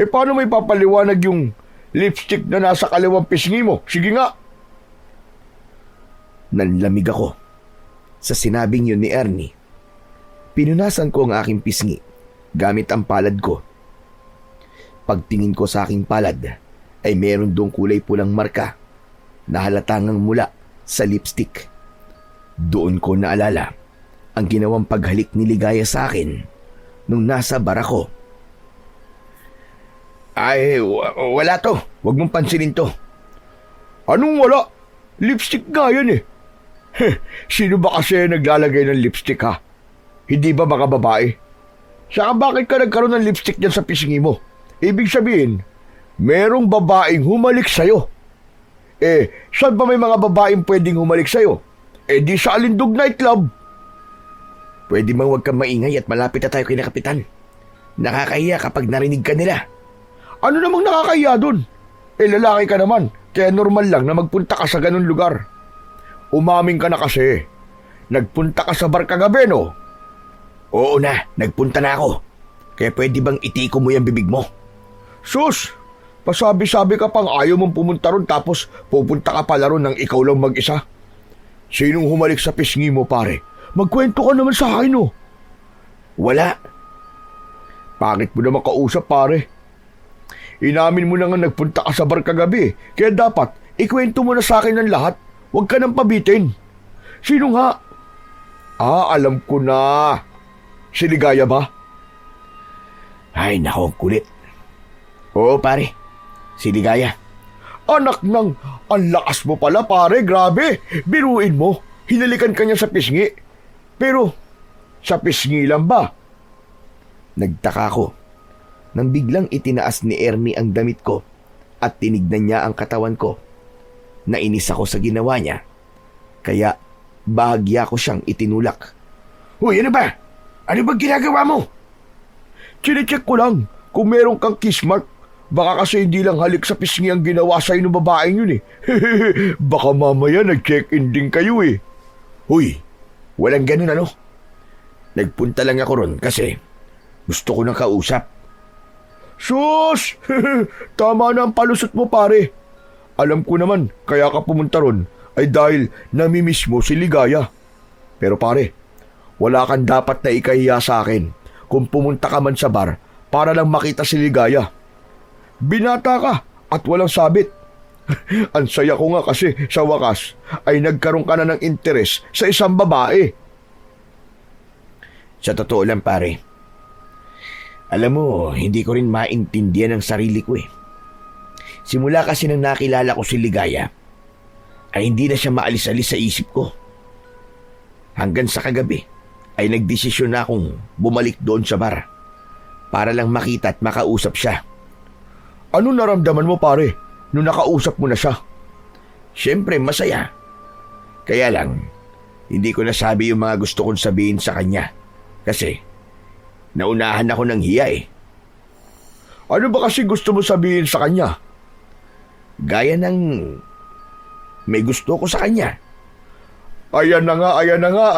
paano may papaliwanag yung lipstick na nasa kaliwang pisngi mo? Sige nga. Nanlamig ako sa sinabing yun ni Ernie. Pinunasan ko ang aking pisngi gamit ang palad ko. Pagtingin ko sa aking palad ay meron dong kulay pulang marka na halatangang mula sa lipstick. Doon ko naalala ang ginawang paghalik ni Ligaya sa akin nung nasa bar ako. Ay, wala to. Huwag mong pansinin to. Anong wala? Lipstick nga yan eh. Sino ba kasi naglalagay ng lipstick ha? Hindi ba mga babae? Saka bakit ka nagkaroon ng lipstick dyan sa pisngi mo? Ibig sabihin, merong babaeng humalik sa'yo. Saan ba may mga babaeng pwedeng humalik sa'yo? Di sa Alindog Nightclub. Pwede bang huwag kang maingay at malapit na tayo kay na Kapitan? Nakakahiya kapag narinig ka nila. Ano namang nakakahiya dun? Lalaki ka naman, kaya normal lang na magpunta ka sa ganun lugar. Umaming ka na kasi. Nagpunta ka sa bar kagabi, no? Oo na, nagpunta na ako. Kaya pwede bang itiko mo yung bibig mo? Sus! Pasabi-sabi ka pang ayaw mong pumunta ron tapos pupunta ka pala ron ng ikaw lang mag-isa. Sinong humalik sa pisngi mo, pare? Magkwento ka naman sa akin, no? Wala. Pangit mo naman kausap, pare. Inamin mo na nga nagpunta ka sa bar kagabi, kaya dapat ikwento mo na sa akin ng lahat. Huwag ka nang pabitin. Sino nga? Alam ko na. Si Ligaya ba? Ay, nako, kulit. Oo, pare. Si Ligaya. Anak ng, ang lakas mo pala, pare, grabe. Biruin mo, hinalikan ka niya sa pisngi. Pero, sa pisngi lang ba? Nagtaka ko nang biglang itinaas ni Ernie ang damit ko at tinignan niya ang katawan ko. Nainis ako sa ginawa niya, kaya bahagya ko siyang itinulak. Hoy, ano ba? Ano bang ginagawa mo? Chinecheck ko lang kung meron kang kiss mark. Baka kasi hindi lang halik sa pisngi ang ginawa sa'yo ng babaeng yun eh. Baka mamaya nag-check-in din kayo eh. Hoy, walang ganun ano? Nagpunta lang ako ron kasi gusto ko ng kausap. Sus! Tama na ang palusot mo, pare. Alam ko naman, kaya ka pumunta ron ay dahil namimiss mo si Ligaya. Pero pare, wala kang dapat na ikahiya sa akin kung pumunta ka man sa bar para lang makita si Ligaya. Binata ka at walang sabit. Ang saya ko nga kasi sa wakas ay nagkaroon ka na ng interes sa isang babae. Sa totoo lang, pare, alam mo, hindi ko rin maintindihan ang sarili ko eh. Simula kasi nang nakilala ko si Ligaya, ay hindi na siya maalis-alis sa isip ko. Hanggang sa kagabi, ay nagdesisyon na akong bumalik doon sa bar para lang makita at makausap siya. Ano naramdaman mo, pare, nung nakausap mo na siya? Siyempre, masaya. Kaya lang, hindi ko nasabi yung mga gusto kong sabihin sa kanya. Kasi, naunahan ako ng hiya eh. Ano ba kasi gusto mo sabihin sa kanya? Gaya ng may gusto ko sa kanya. Ayan na nga, ayan na nga.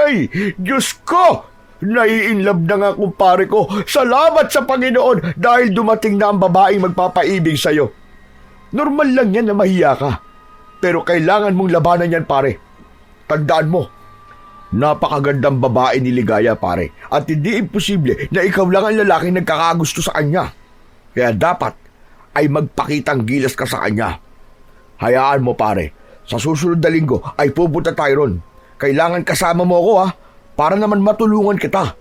Ay, Diyos ko! Nai-inlove na nga, kumpare ko. Salamat sa Panginoon dahil dumating na ang babaeng magpapaibig sa'yo. Normal lang yan na mahiya ka. Pero kailangan mong labanan yan, pare. Tandaan mo, napakagandang babae ni Ligaya, pare. At hindi imposible na ikaw lang ang lalaking nagkakagusto sa kanya. Kaya dapat ay magpakitang gilas ka sa kanya. Hayaan mo, pare. Sa susunod na linggo ay pupunta tayo ron. Kailangan kasama mo ako, ha? Para naman matulungan kita.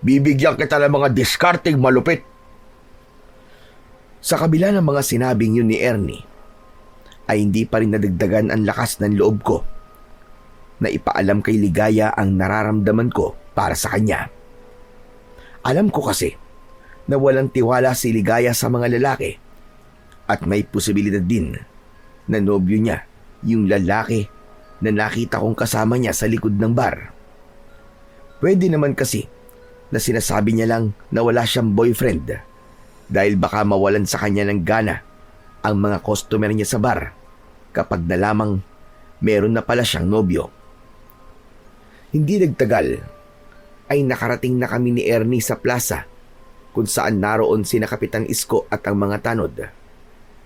Bibigyan kita ng mga diskarteng malupit. Sa kabila ng mga sinabing yun ni Ernie, ay hindi pa rin nadagdagan ang lakas ng loob ko na ipaalam kay Ligaya ang nararamdaman ko para sa kanya. Alam ko kasi na walang tiwala si Ligaya sa mga lalaki at may posibilidad din na nobyo niya yung lalaki na nakita kong kasama niya sa likod ng bar. Pwede naman kasi na sinasabi niya lang na wala siyang boyfriend dahil baka mawalan sa kanya ng gana ang mga customer niya sa bar kapag nalamang meron na pala siyang nobyo. Hindi nagtagal ay nakarating na kami ni Ernie sa plaza kung saan naroon sina Kapitan Isko at ang mga tanod.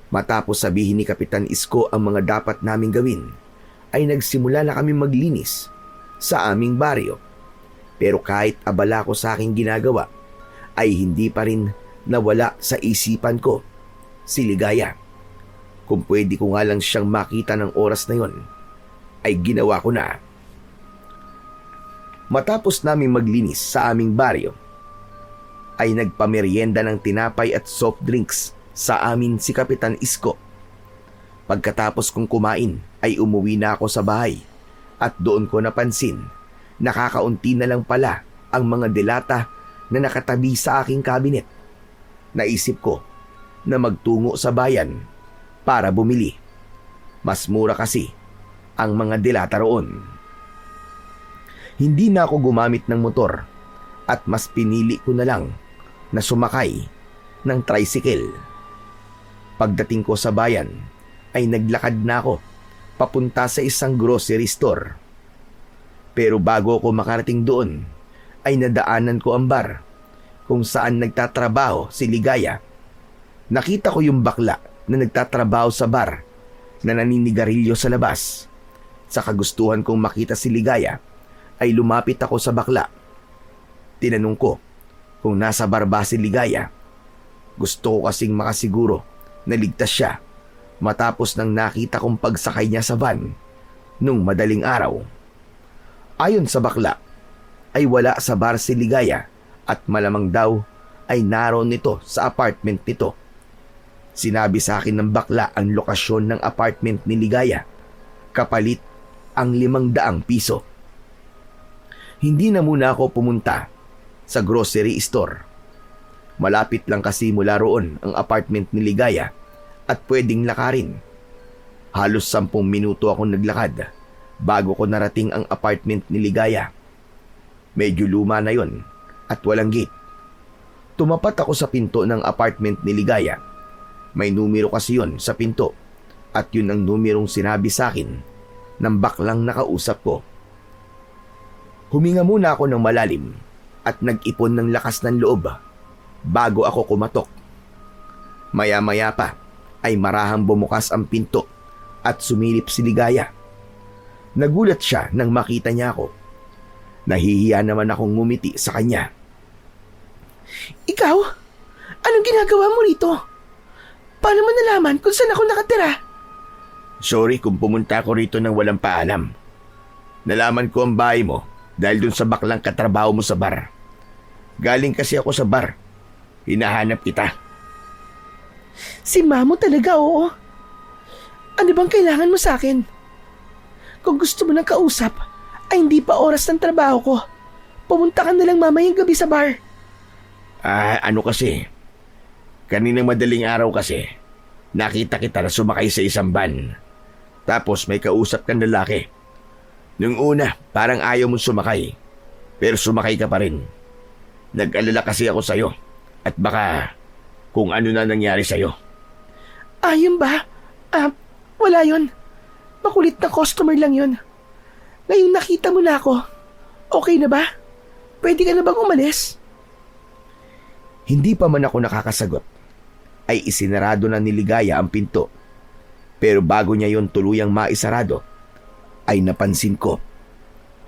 Matapos sabihin ni Kapitan Isko ang mga dapat naming gawin, ay nagsimula na kami maglinis sa aming baryo. Pero kahit abala ko sa aking ginagawa, ay hindi pa rin nawala sa isipan ko si Ligaya. Kung pwede ko nga lang siyang makita ng oras na yon, ay ginawa ko na. Matapos namin maglinis sa aming baryo, ay nagpamerienda ng tinapay at soft drinks sa amin si Kapitan Isko. Pagkatapos kong kumain ay umuwi na ako sa bahay at doon ko napansin na kakaunti na lang pala ang mga delata na nakatabi sa aking kabinet. Naisip ko na magtungo sa bayan para bumili. Mas mura kasi ang mga delata roon. Hindi na ako gumamit ng motor at mas pinili ko na lang na sumakay ng tricycle. Pagdating ko sa bayan ay naglakad na ako papunta sa isang grocery store. Pero bago ako makarating doon ay nadaanan ko ang bar kung saan nagtatrabaho si Ligaya. Nakita ko yung bakla na nagtatrabaho sa bar na naninigarilyo sa labas. Sa kagustuhan kong makita si Ligaya ay lumapit ako sa bakla. Tinanong ko kung nasa bar ba si Ligaya. Gusto ko kasing makasiguro na ligtas siya matapos nang nakita kong pagsakay niya sa van nung madaling araw. Ayon sa bakla ay wala sa bar si Ligaya at malamang daw ay naroon nito sa apartment nito. Sinabi sa akin ng bakla ang lokasyon ng apartment ni Ligaya. Kapalit ang 500 piso. Hindi na muna ako pumunta sa grocery store. Malapit lang kasi mula roon ang apartment ni Ligaya at pwedeng lakarin. Halos 10 minuto akong naglakad bago ko narating ang apartment ni Ligaya. Medyo luma na yon at walang gate. Tumapat ako sa pinto ng apartment ni Ligaya. May numero kasi yon sa pinto at yun ang numerong sinabi sa akin ng baklang nakausap ko. Huminga muna ako ng malalim at nag-ipon ng lakas ng loob bago ako kumatok. Maya-maya pa ay marahang bumukas ang pinto at sumilip si Ligaya. Nagulat siya nang makita niya ako. Nahihiya naman akong ngumiti sa kanya. Ikaw? Anong ginagawa mo rito? Paano mo nalaman kung saan ako nakatira? Sorry kung pumunta ako rito nang walang paalam. Nalaman ko ang bahay mo dahil dun sa baklang katrabaho mo sa bar. Galing kasi ako sa bar. Hinahanap kita. Si Mamo talaga, oo. Ano bang kailangan mo sa akin? Kung gusto mo ng kausap, ay hindi pa oras ng trabaho ko. Pumunta ka na lang mamayang gabi sa bar. Ano kasi? Kaninang madaling araw kasi, nakita kita na sumakay sa isang van. Tapos may kausap kang lalaki. Nung una, parang ayaw mong sumakay. Pero sumakay ka pa rin. Nag-alala kasi ako sa'yo. At baka kung ano na nangyari sa'yo. Ayun ba? Wala yon. Makulit na customer lang yon. Ngayong nakita mo na ako, okay na ba? Pwede ka na bang umalis? Hindi pa man ako nakakasagot, ay isinarado na ni Ligaya ang pinto. Pero bago niya yon tuluyang maisarado, ay napansin ko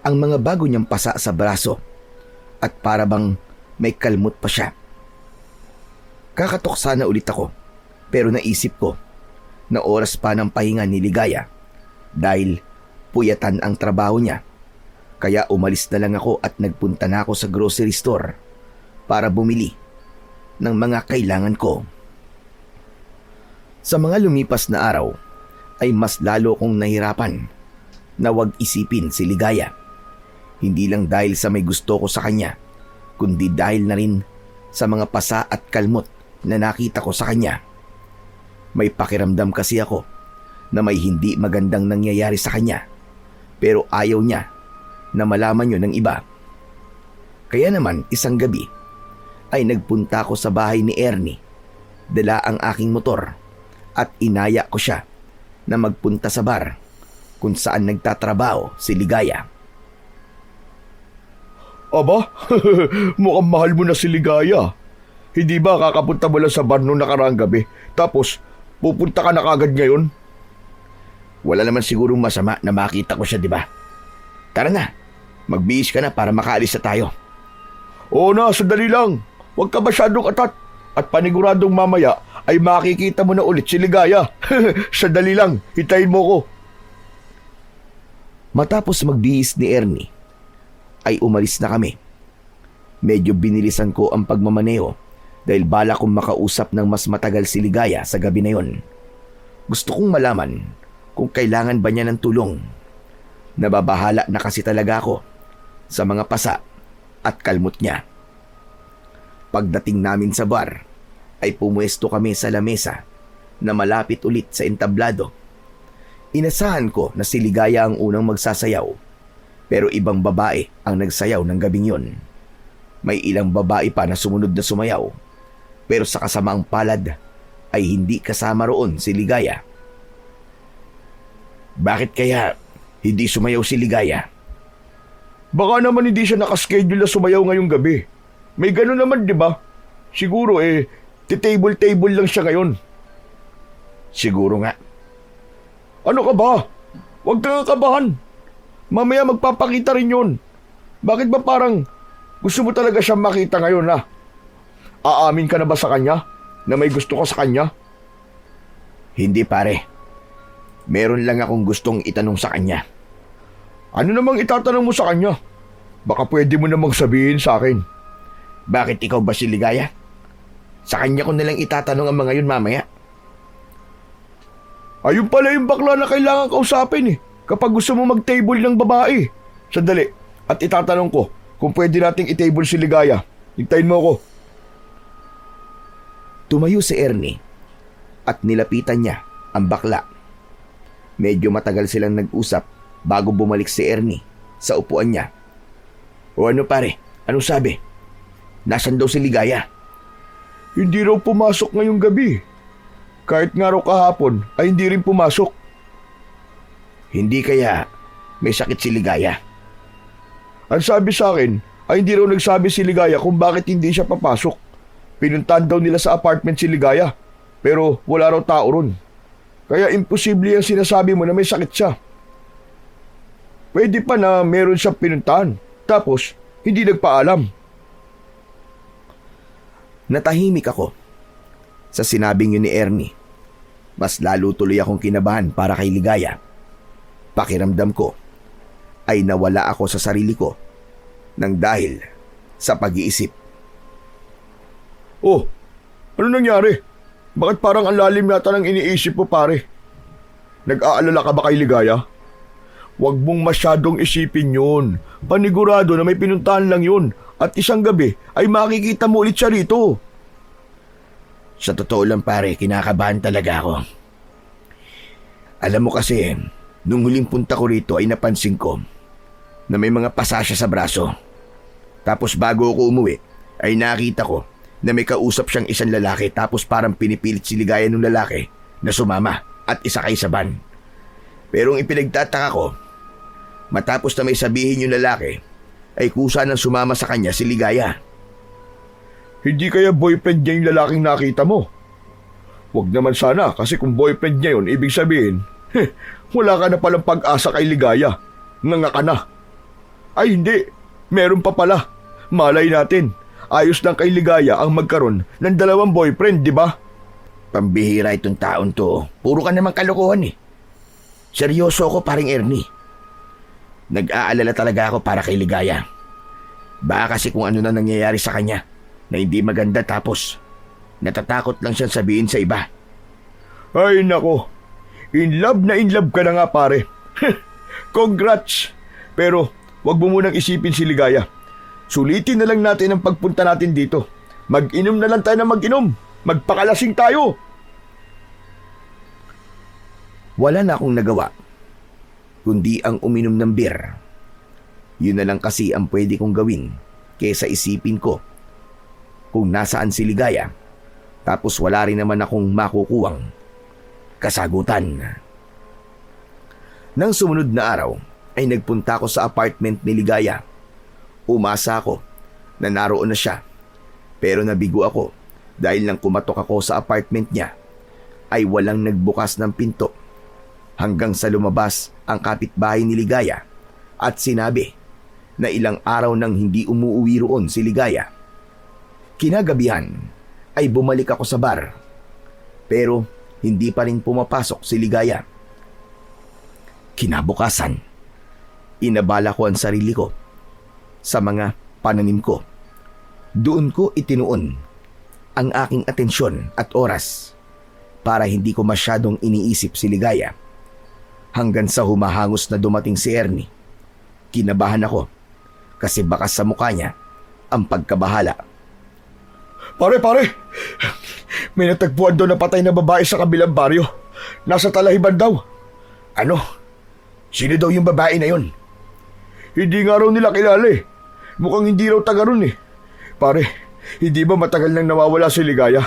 ang mga bago niyang pasa sa braso at para bang may kalmot pa siya. Kakatok sana ulit ako pero naisip ko na oras pa ng pahinga ni Ligaya dahil puyatan ang trabaho niya. Kaya umalis na lang ako at nagpunta na ako sa grocery store para bumili ng mga kailangan ko. Sa mga lumipas na araw ay mas lalo kong nahirapan na wag isipin si Ligaya. Hindi lang dahil sa may gusto ko sa kanya, kundi dahil na rin sa mga pasa at kalmot na nakita ko sa kanya. May pakiramdam kasi ako na may hindi magandang nangyayari sa kanya, pero ayaw niya na malaman yun ng iba. Kaya naman isang gabi ay nagpunta ako sa bahay ni Ernie, dala ang aking motor at inaya ko siya na magpunta sa bar kung saan nagtatrabaho si Ligaya. Aba, mukhang mahal mo na si Ligaya. Hindi ba kakapunta mo lang sa bar nung nakaraang gabi, tapos pupunta ka na kagad ngayon? Wala naman sigurong masama na makita ko siya, di ba? Tara na, magbihis ka na para makaalis na tayo. Oo na, sandali lang. Huwag ka masyadong atat. At paniguradong mamaya ay makikita mo na ulit si Ligaya. Sandali lang, hintayin mo ko. Matapos magbihis ni Ernie, ay umalis na kami. Medyo binilisan ko ang pagmamaneho dahil bala kong makausap ng mas matagal si Ligaya sa gabi na yon. Gusto kong malaman kung kailangan ba niya ng tulong. Nababahala na kasi talaga ako sa mga pasa at kalmot niya. Pagdating namin sa bar, ay pumuesto kami sa lamesa na malapit ulit sa entablado. Inasahan ko na si Ligaya ang unang magsasayaw, pero ibang babae ang nagsayaw ng gabing yon. May ilang babae pa na sumunod na sumayaw, pero sa kasamaang palad ay hindi kasama roon si Ligaya. Bakit kaya hindi sumayaw si Ligaya? Baka naman hindi siya nakaschedule na sumayaw ngayong gabi. May gano'n naman, di ba? Siguro titable-table lang siya ngayon. Siguro nga. Ano ka ba? Huwag kang kabahan. Mamaya magpapakita rin yun. Bakit ba parang gusto mo talaga siyang makita ngayon na? Aamin ka na ba sa kanya na may gusto ka sa kanya? Hindi pare. Meron lang akong gustong itanong sa kanya. Ano namang itatanong mo sa kanya? Baka pwede mo namang sabihin sa akin. Bakit ikaw ba si Ligaya? Sa kanya ko nalang itatanong ang mga yun mamaya. Ayun pala yung bakla na kailangan kausapin kapag gusto mo mag-table ng babae. Sandali, at itatanong ko kung pwede nating i-table si Ligaya. Hintayin mo ako. Tumayo si Ernie at nilapitan niya ang bakla. Medyo matagal silang nag-usap bago bumalik si Ernie sa upuan niya. O ano pare? Anong sabi? Nasaan daw si Ligaya? Hindi raw pumasok ngayong gabi. Kahit nga raw kahapon ay hindi rin pumasok. Hindi kaya may sakit si Ligaya? Ang sabi sa akin ay hindi raw nagsabi si Ligaya kung bakit hindi siya papasok. Pinuntahan daw nila sa apartment si Ligaya, pero wala raw tao ron. Kaya imposible yung sinasabi mo na may sakit siya. Pwede pa na meron siyang pinuntahan, tapos hindi nagpaalam. Natahimik ako sa sinabing yun ni Ernie. Mas lalo tuloy akong kinabahan para kay Ligaya. Pakiramdam ko ay nawala ako sa sarili ko nang dahil sa pag-iisip. Oh, ano nangyari? Bakit parang ang lalim yata ng iniisip mo, pare? Nag-aalala ka ba kay Ligaya? Huwag mong masyadong isipin yun. Panigurado na may pinuntahan lang yun at isang gabi ay makikita mo ulit siya rito. Sa totoo lang pare, kinakabahan talaga ako. Alam mo kasi, nung huling punta ko rito ay napansin ko na may mga pasa siya sa braso. Tapos bago ako umuwi, ay nakita ko na may kausap siyang isang lalaki tapos parang pinipilit si Ligaya ng lalaki na sumama at isakay sa van. Pero ang ipinagtataka ko, matapos na may sabihin yung lalaki, ay kusa nang sumama sa kanya si Ligaya. Hindi kaya boyfriend niya yung lalaking nakita mo? Huwag naman sana kasi kung boyfriend niya yun, ibig sabihin, wala ka na palang pag-asa kay Ligaya. Nga ka na. Ay hindi, meron pa pala. Malay natin, ayos lang kay Ligaya ang magkaroon ng dalawang boyfriend, di ba? Pambihira itong taon to. Puro ka naman kalokohan eh. Seryoso ako paring Ernie. Nag-aalala talaga ako para kay Ligaya. Baka kasi kung ano na nangyayari sa kanya na hindi maganda tapos natatakot lang siyang sabihin sa iba. Ay nako, in love na in love ka na nga pare. Congrats! Pero wag mo munang isipin si Ligaya. Sulitin na lang natin ang pagpunta natin dito. Mag-inom na lang tayo na mag-inom. Magpakalasing tayo. Wala na akong nagawa kundi ang uminom ng beer. Yun na lang kasi ang pwede kong gawin kaysa isipin ko kung nasaan si Ligaya tapos wala rin naman akong makukuwang kasagutan. Nang sumunod na araw ay nagpunta ako sa apartment ni Ligaya. Umasa ako na naroon na siya pero nabigo ako Dahil nang kumatok ako sa apartment niya, ay walang nagbukas ng pinto hanggang sa lumabas ang kapitbahay ni Ligaya at sinabi na ilang araw nang hindi umuuwi roon si Ligaya. Kinagabihan ay bumalik ako sa bar pero hindi pa rin pumapasok si Ligaya. Kinabukasan, inabala ko ang sarili ko sa mga pananim ko. Doon ko itinuon ang aking atensyon at oras para hindi ko masyadong iniisip si Ligaya. Hanggang sa humahangos na dumating si Ernie. Kinabahan ako kasi baka sa mukha niya ang pagkabahala. Pare! May natagpuan daw na patay na babae sa kabilang baryo. Nasa Talahiban daw. Ano? Sino daw yung babae na yun? Hindi nga raw nila kilala eh. Mukhang hindi raw taga ron eh. Pare, hindi ba matagal nang nawawala si Ligaya?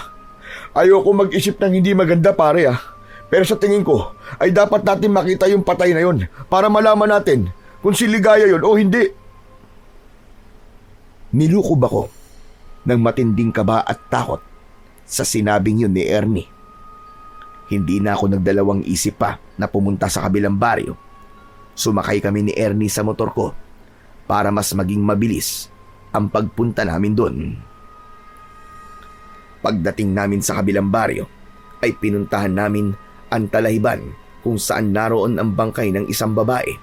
Ayoko mag-isip ng hindi maganda pare ah. Pero sa tingin ko ay dapat natin makita yung patay na yun para malaman natin kung si Ligaya yun o hindi. Nilukob ako ng matinding kaba at takot sa sinabing yun ni Ernie. Hindi na ako nagdalawang isip pa na pumunta sa kabilang baryo. Sumakay kami ni Ernie sa motor ko para mas maging mabilis ang pagpunta namin doon. Pagdating namin sa kabilang baryo ay pinuntahan namin ang Talahiban kung saan naroon ang bangkay ng isang babae.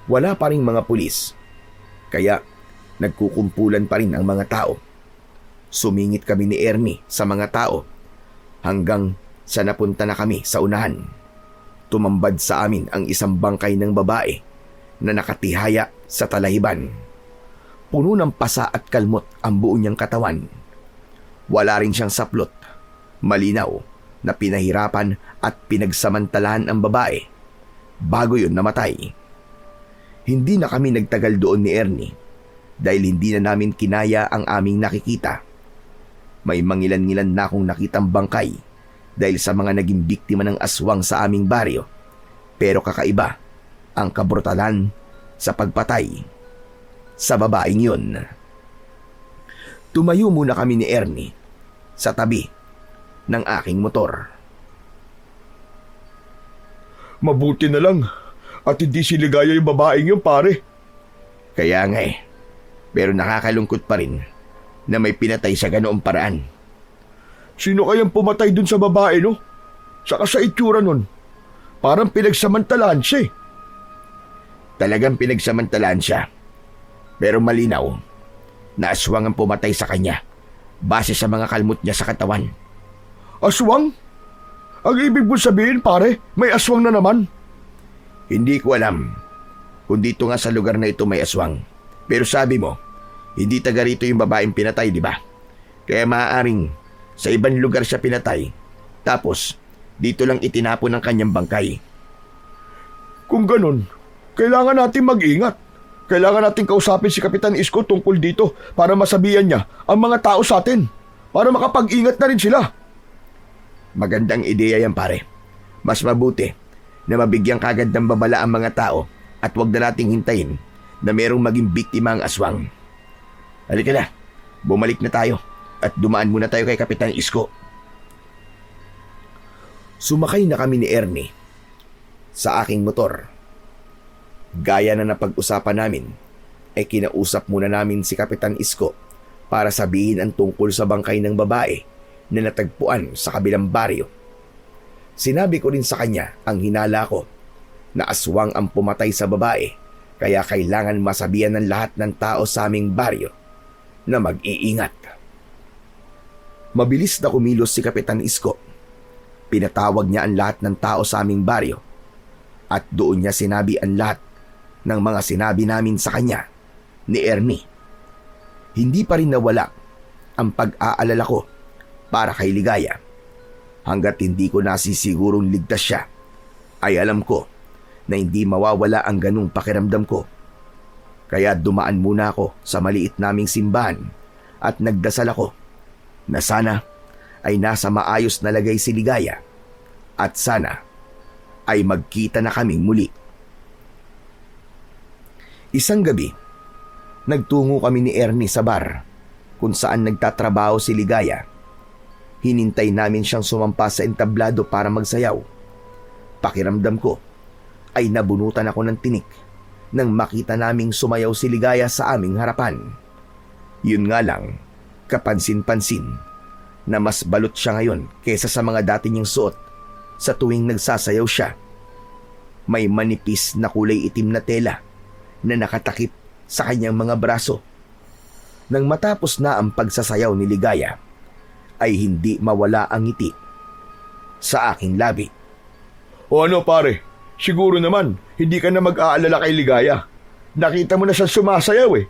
Wala pa ring mga pulis, kaya nagkukumpulan pa rin ang mga tao. Sumingit kami ni Ernie sa mga tao hanggang sa napunta na kami sa unahan. Tumambad sa amin ang isang bangkay ng babae na nakatihaya sa Talahiban. Puno ng pasa at kalmot ang buo niyang katawan. Wala rin siyang saplot. Malinaw na pinahirapan at pinagsamantalahan ang babae bago yun namatay. Hindi na kami nagtagal doon ni Ernie dahil hindi na namin kinaya ang aming nakikita. May mangilan-ngilan na akong nakitang bangkay dahil sa mga naging biktima ng aswang sa aming baryo. Pero kakaiba ang kabrutalan sa pagpatay sa babaeng yun. Tumayo muna kami ni Ernie sa tabi ng aking motor. Mabuti na lang at hindi si Ligaya yung babaeng yun pare. Kaya nga eh. Pero nakakalungkot pa rin na may pinatay sa ganoong paraan. Sino kayang pumatay dun sa babae no? Saka sa itsura nun. Parang pinagsamantalahan siya eh. Talagang pinagsamantalahan siya. Pero malinaw na aswang ang pumatay sa kanya base sa mga kalmot niya sa katawan. Aswang? Ang ibig mo sabihin pare, may aswang na naman? Hindi ko alam kung dito nga sa lugar na ito may aswang. Pero sabi mo, hindi taga rito yung babaeng pinatay, di ba? Kaya maaaring sa ibang lugar siya pinatay. Tapos, dito lang itinapon ang kanyang bangkay. Kung ganun, kailangan natin mag-ingat. Kailangan natin kausapin si Kapitan Isko tungkol dito para masabihan niya ang mga tao sa atin. Para makapag-ingat na rin sila. Magandang ideya yan pare. Mas mabuti na mabigyan kagad ng babala ang mga tao at huwag na nating hintayin na merong maging biktima ang aswang. Halika na, bumalik na tayo at dumaan muna tayo kay Kapitan Isko. Sumakay na kami ni Ernie sa aking motor. Gaya na napag-usapan namin, ay kinausap muna namin si Kapitan Isko para sabihin ang tungkol sa bangkay ng babae na natagpuan sa kabilang baryo. Sinabi ko rin sa kanya ang hinala ko na aswang ang pumatay sa babae kaya kailangan masabihan ng lahat ng tao sa aming baryo na mag-iingat. Mabilis na kumilos si Kapitan Isko. Pinatawag niya ang lahat ng tao sa aming baryo at doon niya sinabi ang lahat ng mga sinabi namin sa kanya ni Ernie. Hindi pa rin nawala ang pag-aalala ko para kay Ligaya. Hanggat hindi ko nasisigurong ligtas siya, ay alam ko na hindi mawawala ang ganung pakiramdam ko. Kaya dumaan muna ako sa maliit naming simbahan at nagdasal ako na sana ay nasa maayos na lagay si Ligaya at sana ay magkita na kaming muli. Isang gabi, nagtungo kami ni Ernie sa bar kung saan nagtatrabaho si Ligaya Hinintay namin siyang sumampa sa entablado para magsayaw. Pakiramdam ko ay nabunutan ako ng tinik nang makita naming sumayaw si Ligaya sa aming harapan. Yun nga lang, kapansin-pansin na mas balot siya ngayon kaysa sa mga dati niyang suot sa tuwing nagsasayaw siya. May manipis na kulay itim na tela na nakatakip sa kanyang mga braso. Nang matapos na ang pagsasayaw ni Ligaya, ay hindi mawala ang ngiti sa aking labi. O ano pare, siguro naman, hindi ka na mag-aalala kay Ligaya. Nakita mo na siya sumasayaw eh.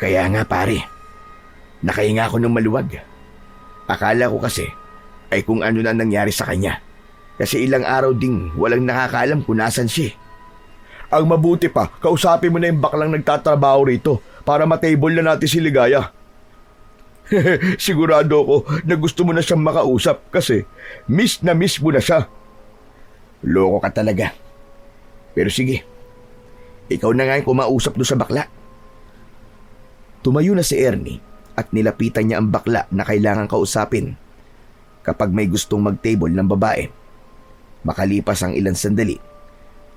Kaya nga pare, nakahinga ako ng maluwag. Akala ko kasi ay kung ano na nangyari sa kanya. Kasi ilang araw ding walang nakakaalam kung nasan siya. Ang mabuti pa, kausapin mo na yung baklang nagtatrabaho rito para matable na natin si Ligaya. Sigurado ko na gusto mo na siyang makausap kasi miss na miss mo na siya. Loko ka talaga. Pero sige, ikaw na nga yung kumausap doon sa bakla. Tumayo na si Ernie at nilapitan niya ang bakla na kailangang kausapin kapag may gustong mag-table ng babae. Makalipas ang ilang sandali,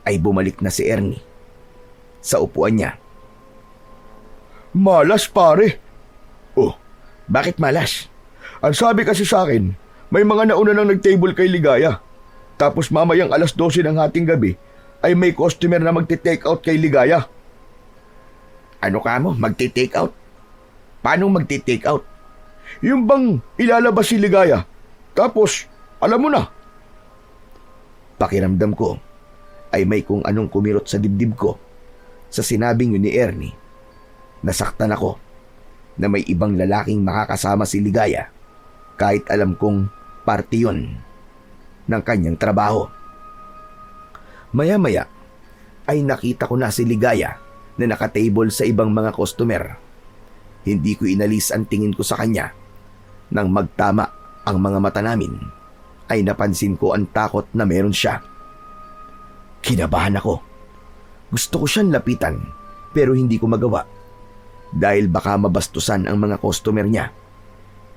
ay bumalik na si Ernie sa upuan niya. Malas pare. Oh, bakit malas? Ang sabi kasi sa akin, may mga nauna nang nag-table kay Ligaya. Tapos mamayang 12:00 ng hating gabi ay may customer na magte-take out kay Ligaya. Ano ka mo? Magti-take out? Paano magti-take out? Yung bang ilalabas si Ligaya. Tapos, alam mo na. Pakiramdam ko ay may kung anong kumirot sa dibdib ko sa sinabing yun ni Ernie. Nasaktan ako na may ibang lalaking makakasama si Ligaya kahit alam kong parte yun ng kanyang trabaho. Maya-maya ay nakita ko na si Ligaya na nakatable sa ibang mga customer. Hindi ko inalis ang tingin ko sa kanya. Nang magtama ang mga mata namin, ay napansin ko ang takot na meron siya. Kinabahan ako. Gusto ko siyang lapitan pero hindi ko magawa dahil baka mabastusan ang mga customer niya.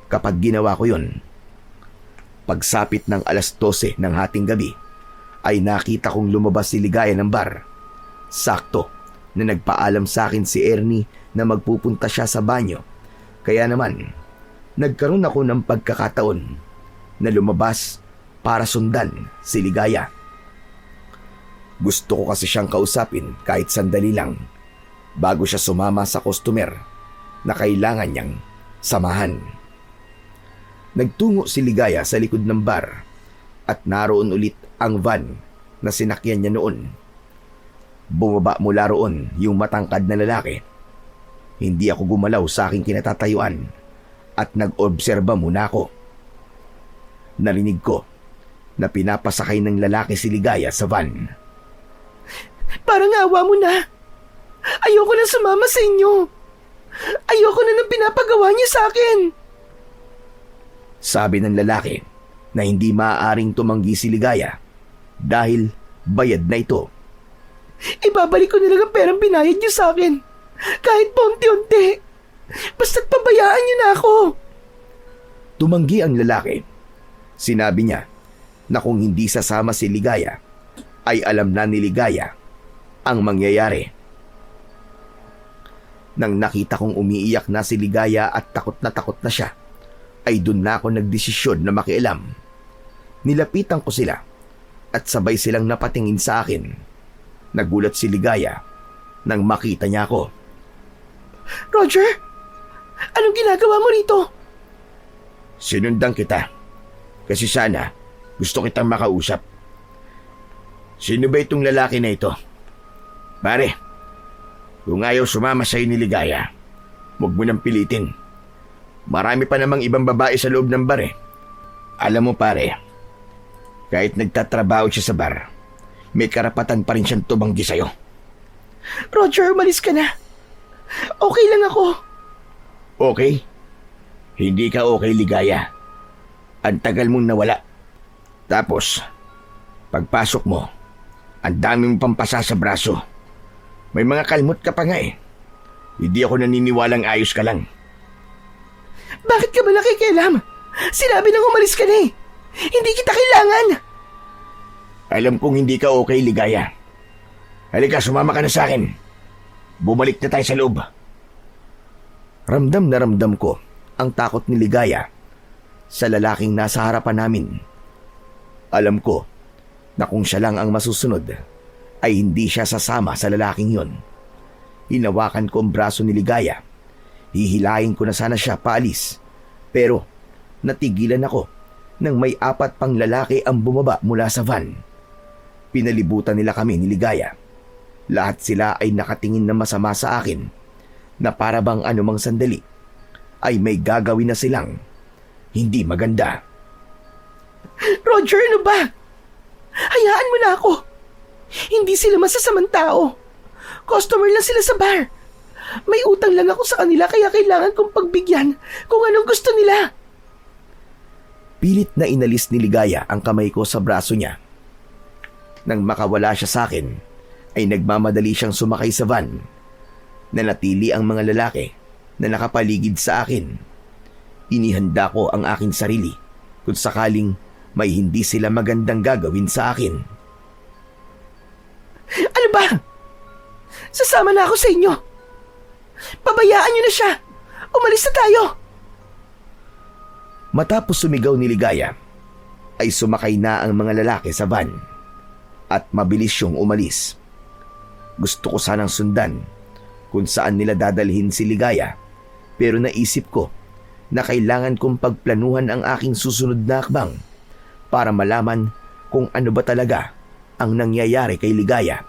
Kapag ginawa ko yun, pagsapit ng 12:00 ng hating gabi, ay nakita kong lumabas si Ligaya ng bar. Sakto na nagpaalam sa akin si Ernie na magpupunta siya sa banyo. Kaya naman, nagkaroon ako ng pagkakataon na lumabas para sundan si Ligaya. Gusto ko kasi siyang kausapin kahit sandali lang bago siya sumama sa customer na kailangan niyang samahan. Nagtungo si Ligaya sa likod ng bar at naroon ulit ang van na sinakyan niya noon. Bumaba mula roon yung matangkad na lalaki. Hindi ako gumalaw sa aking kinatatayuan at nag-obserba muna ako. Narinig ko na pinapasakay ng lalaki si Ligaya sa van. Parang awa mo na. Ayoko na sumama sa inyo. Ayoko na ng pinapagawa niyo sa akin. Sabi ng lalaki na hindi maaaring tumanggi si Ligaya dahil bayad na ito. Ibabalik ko na lang ang perang binayad niyo sa akin. Kahit pa unti-unti. Basta't pabayaan niyo na ako. Tumanggi ang lalaki. Sinabi niya na kung hindi sasama si Ligaya, ay alam na ni Ligaya ang mangyayari. Nang nakita kong umiiyak na si Ligaya at takot na siya, ay dun na ako nagdesisyon na makialam. Nilapitan ko sila at sabay silang napatingin sa akin. Nagulat si Ligaya nang makita niya ako. Roger, anong ginagawa mo rito? Sinundan kita kasi sana gusto kitang makausap. Sino ba itong lalaki na ito? Pare, kung ayaw sumama sa'yo ni Ligaya, huwag mo nang pilitin. Marami pa namang ibang babae sa loob ng bar eh. Alam mo pare, kahit nagtatrabaho siya sa bar, may karapatan pa rin siyang tumanggi sa'yo. Roger, umalis ka na. Okay lang ako. Okay? Hindi ka okay, Ligaya. Ang tagal mong nawala. Tapos, pagpasok mo, ang dami mong pampasa sa braso. May mga kalmot ka pa nga eh. Hindi ako naniniwalang ayos ka lang. Bakit ka ba nakikialam? Sinabi nang umalis ka na eh. Hindi kita kailangan. Alam kong hindi ka okay, Ligaya. Halika, sumama ka na sa akin. Bumalik na tayo sa loob. Ramdam na ramdam ko ang takot ni Ligaya sa lalaking nasa harapan namin. Alam ko na kung siya lang ang masusunod, ay hindi siya sasama sa lalaking yon. Hinawakan ko ang braso ni Ligaya. Hihilahin ko na sana siya paalis. Pero natigilan ako nang may 4 pang lalaki ang bumaba mula sa van. Pinalibutan nila kami ni Ligaya. Lahat sila ay nakatingin na masama sa akin na para bang anumang sandali ay may gagawin na silang hindi maganda. Roger, ano ba? Hayaan mo na ako. Hindi sila masasamang tao. Customer lang sila sa bar. May utang lang ako sa kanila kaya kailangan kong pagbigyan kung anong gusto nila. Pilit na inalis ni Ligaya ang kamay ko sa braso niya. Nang makawala siya sa akin, ay nagmamadali siyang sumakay sa van. Nanatili ang mga lalaki na nakapaligid sa akin. Inihanda ko ang aking sarili kung sakaling may hindi sila magandang gagawin sa akin. Ano ba? Sasama na ako sa inyo. Pabayaan niyo na siya. Umalis na tayo. Matapos sumigaw ni Ligaya, ay sumakay na ang mga lalaki sa van at mabilis siyang umalis. Gusto ko sanang sundan kung saan nila dadalhin si Ligaya, pero naisip ko na kailangan kong pagplanuhan ang aking susunod na hakbang para malaman kung ano ba talaga ang nangyayari kay Ligaya.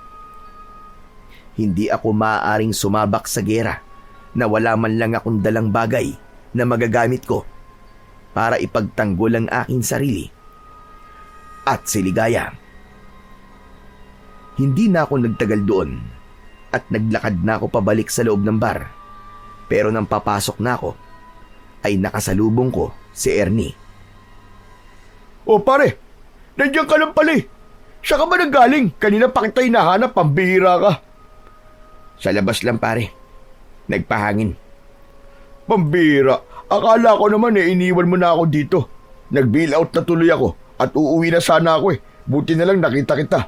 Hindi ako maaaring sumabak sa gera na wala man lang akong dalang bagay na magagamit ko para ipagtanggol ang aking sarili at si Ligaya. Hindi na ako nagtagal doon at naglakad na ako pabalik sa loob ng bar. Pero nang papasok na ako, ay nakasalubong ko si Ernie. O pare, nandiyan ka lang pala eh. Siya ka ba nanggaling? Kanina pa kita hinahanap, pambihira ka. Sa labas lang pare, nagpahangin. Pambihira, akala ko naman iniwan mo na ako dito. Nag-bail out na tuloy ako at uuwi na sana ako eh. Buti na lang nakita kita.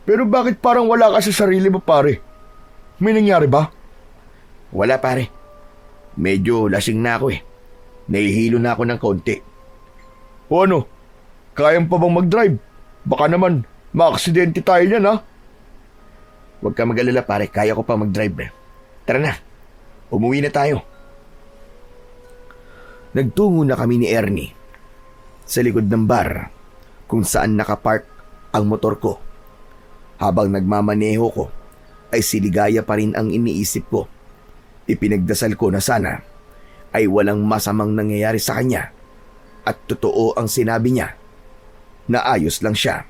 Pero bakit parang wala ka sa sarili mo pare? May nangyari ba? Wala pare, medyo lasing na ako eh. Nahihilo na ako ng konti. O ano, kayang pa bang mag-drive? Baka naman maaksidente tayo niyan ha? Huwag ka mag-alala pare, kaya ko pa mag-drive. Tara na, umuwi na tayo. Nagtungo na kami ni Ernie sa likod ng bar kung saan nakapark ang motor ko. Habang nagmamaneho ko, ay si Ligaya pa rin ang iniisip ko. Ipinagdasal ko na sana ay walang masamang nangyayari sa kanya at totoo ang sinabi niya na ayos lang siya.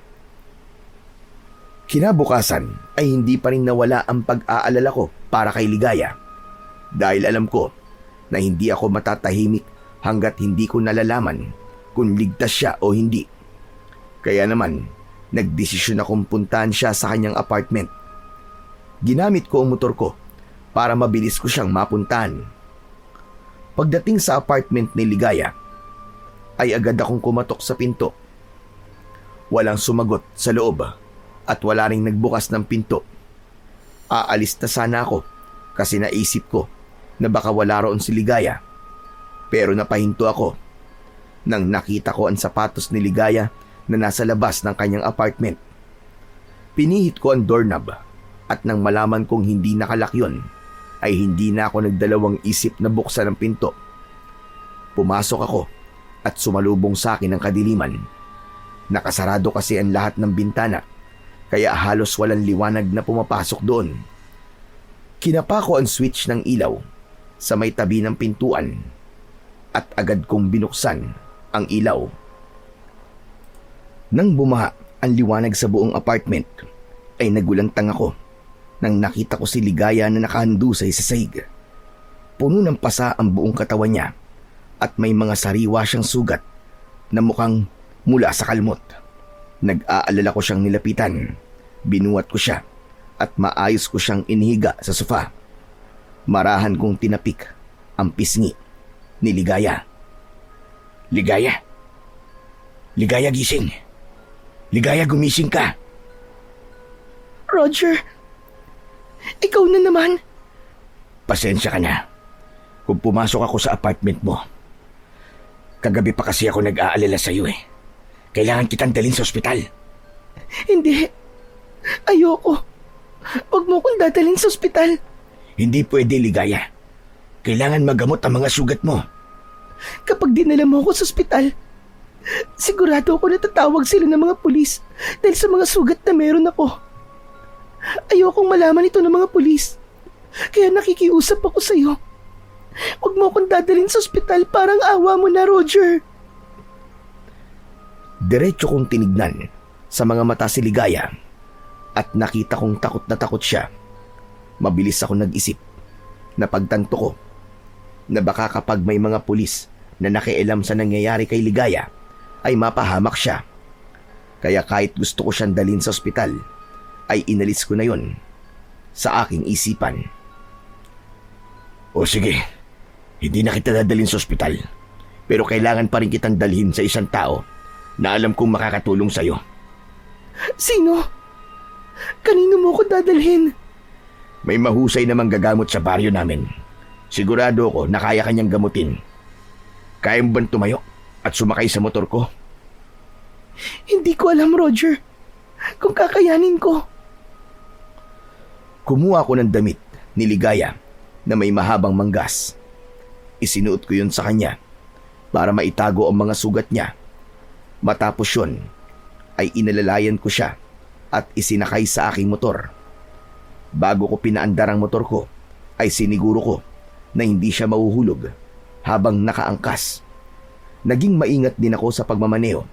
Kinabukasan ay hindi pa rin nawala ang pag-aalala ko para kay Ligaya dahil alam ko na hindi ako matatahimik hanggat hindi ko nalalaman kung ligtas siya o hindi. Kaya naman, nagdesisyon akong puntahan siya sa kanyang apartment. Ginamit ko ang motor ko para mabilis ko siyang mapuntahan. Pagdating sa apartment ni Ligaya, ay agad akong kumatok sa pinto. Walang sumagot sa loob at wala ring nagbukas ng pinto. Aalis na sana ako kasi naisip ko na baka wala roon si Ligaya. Pero napahinto ako nang nakita ko ang sapatos ni Ligaya na nasa labas ng kanyang apartment. Pinihit ko ang doorknob at nang malaman kong hindi nakalak yun, ay hindi na ako nagdalawang isip na buksan ang pinto. Pumasok ako at sumalubong sa akin ang kadiliman. Nakasarado kasi ang lahat ng bintana, kaya halos walang liwanag na pumapasok doon. Kinapa ko ang switch ng ilaw sa may tabi ng pintuan at agad kong binuksan ang ilaw. Nang bumaha ang liwanag sa buong apartment, ay nagulantang ako nang nakita ko si Ligaya na nakahandusay sa sahig. Puno ng pasa ang buong katawan niya at may mga sariwa siyang sugat na mukhang mula sa kalmot. Nag-aalala ko siyang nilapitan, binuhat ko siya at maayos ko siyang inihiga sa sofa. Marahan kong tinapik ang pisngi ni Ligaya. Ligaya? Ligaya, gising. Ligaya, gumising ka. Roger, ikaw na naman. Pasensya ka na kung pumasok ako sa apartment mo. Kagabi pa kasi ako nag-aalala sa'yo eh. Kailangan kitang dalhin sa ospital. Hindi. Ayoko. Huwag mo kong dadalhin sa ospital. Hindi pwede, Ligaya. Kailangan magamot ang mga sugat mo. Kapag dinala mo ako sa ospital, sigurado ako na tatawag sila ng mga pulis dahil sa mga sugat na meron ako. Ayokong malaman ito ng mga pulis. Kaya nakikiusap ako sa iyo. Huwag mo akong dadalhin sa ospital, parang awa mo na, Roger. Diretso kong tinignan sa mga mata si Ligaya at nakita kong takot na takot siya. Mabilis ako nag-isip. Napagtanto ko na baka kapag may mga pulis na nakialam sa nangyayari kay Ligaya ay mapahamak siya. Kaya kahit gusto ko siyang dalhin sa ospital, ay inalis ko na yon sa aking isipan. O sige, hindi na kita dadalhin sa ospital, pero kailangan pa rin kitang dalhin sa isang tao na alam kong makakatulong sa'yo. Sino? Kanino mo ko dadalhin? May mahusay namang gagamot sa baryo namin. Sigurado ako na kaya kanyang gamutin. Kaya mo bang tumayo at sumakay sa motor ko? Hindi ko alam, Roger. Kung kakayanin ko. Kumuha ko ng damit ni Ligaya na may mahabang manggas. Isinuot ko yun sa kanya para maitago ang mga sugat niya. Matapos yun, ay inalalayan ko siya at isinakay sa aking motor. Bago ko pinaandar ang motor ko, ay siniguro ko na hindi siya mahuhulog habang nakaangkas. Naging maingat din ako sa pagmamaneho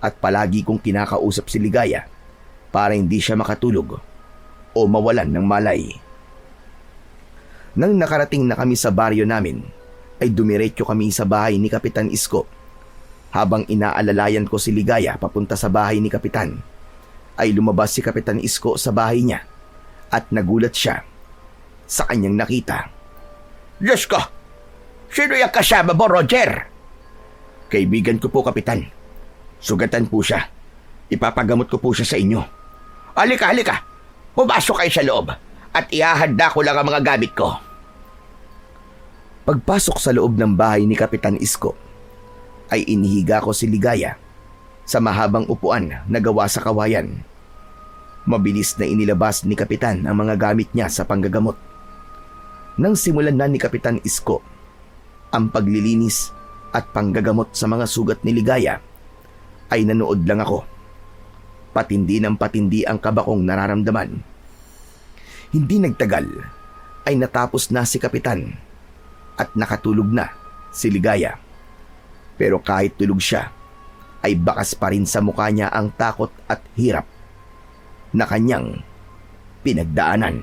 at palagi kong kinakausap si Ligaya para hindi siya makatulog o mawalan ng malay. Nang nakarating na kami sa baryo namin, ay dumiretso kami sa bahay ni Kapitan Isko. Habang inaalalayan ko si Ligaya papunta sa bahay ni Kapitan, ay lumabas si Kapitan Isko sa bahay niya at nagulat siya sa kanyang nakita. Diyos ko! Sino yung kasama mo, Roger? Kaibigan ko po, Kapitan. Sugatan po siya. Ipapagamot ko po siya sa inyo. Halika, halika. Pumasok kayo sa loob at ihahanda ko lang ang mga gamit ko. Pagpasok sa loob ng bahay ni Kapitan Isko, ay inihiga ko si Ligaya sa mahabang upuan na gawa sa kawayan. Mabilis na inilabas ni Kapitan ang mga gamit niya sa panggagamot. Nang simulan na ni Kapitan Isko ang paglilinis at panggagamot sa mga sugat ni Ligaya, ay nanood lang ako. Patindi ng patindi ang kaba kong nararamdaman. Hindi nagtagal ay natapos na si Kapitan at nakatulog na si Ligaya. Pero kahit tulog siya, ay bakas pa rin sa mukha niya ang takot at hirap na kanyang pinagdaanan.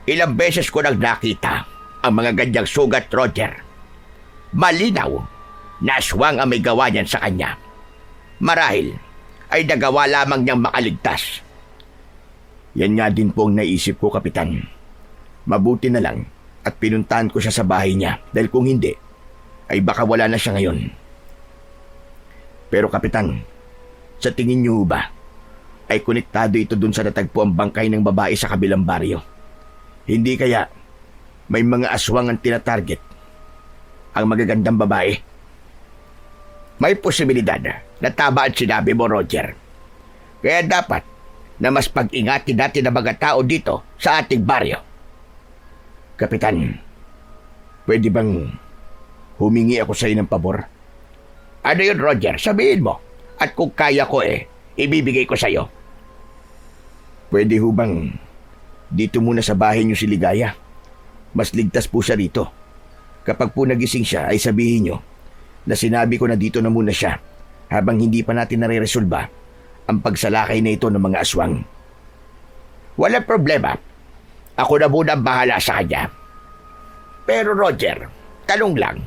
Ilang beses ko nang nakita ang mga ganyang sugat, Roger. Malinaw na aswang ang may gawa niyan sa kanya. Marahil ay nagawa lamang niyang makaligtas. Yan nga din po ang naisip ko, Kapitan. Mabuti na lang at pinuntahan ko siya sa bahay niya dahil kung hindi, ay baka wala na siya ngayon. Pero Kapitan, sa tingin niyo ba, ay konektado ito dun sa natagpo ang bangkay ng babae sa kabilang baryo? Hindi kaya may mga aswang ang tinatarget ang magagandang babae? May posibilidad na tama ang sinabi mo, Roger. Kaya dapat na mas pag-ingatin natin ang mga tao dito sa ating baryo. Kapitan, pwede bang humingi ako sa iyo ng pabor? Ano yun, Roger? Sabihin mo. At kung kaya ko ibibigay ko sa'yo. Pwede ho bang dito muna sa bahay niyo si Ligaya? Mas ligtas po siya rito. Kapag po nagising siya ay sabihin niyo na sinabi ko na dito na muna siya habang hindi pa natin nare-resolba ang pagsalakay na ito ng mga aswang. Walang problema. Ako na muna ang bahala sa kanya. Pero Roger, tanong lang.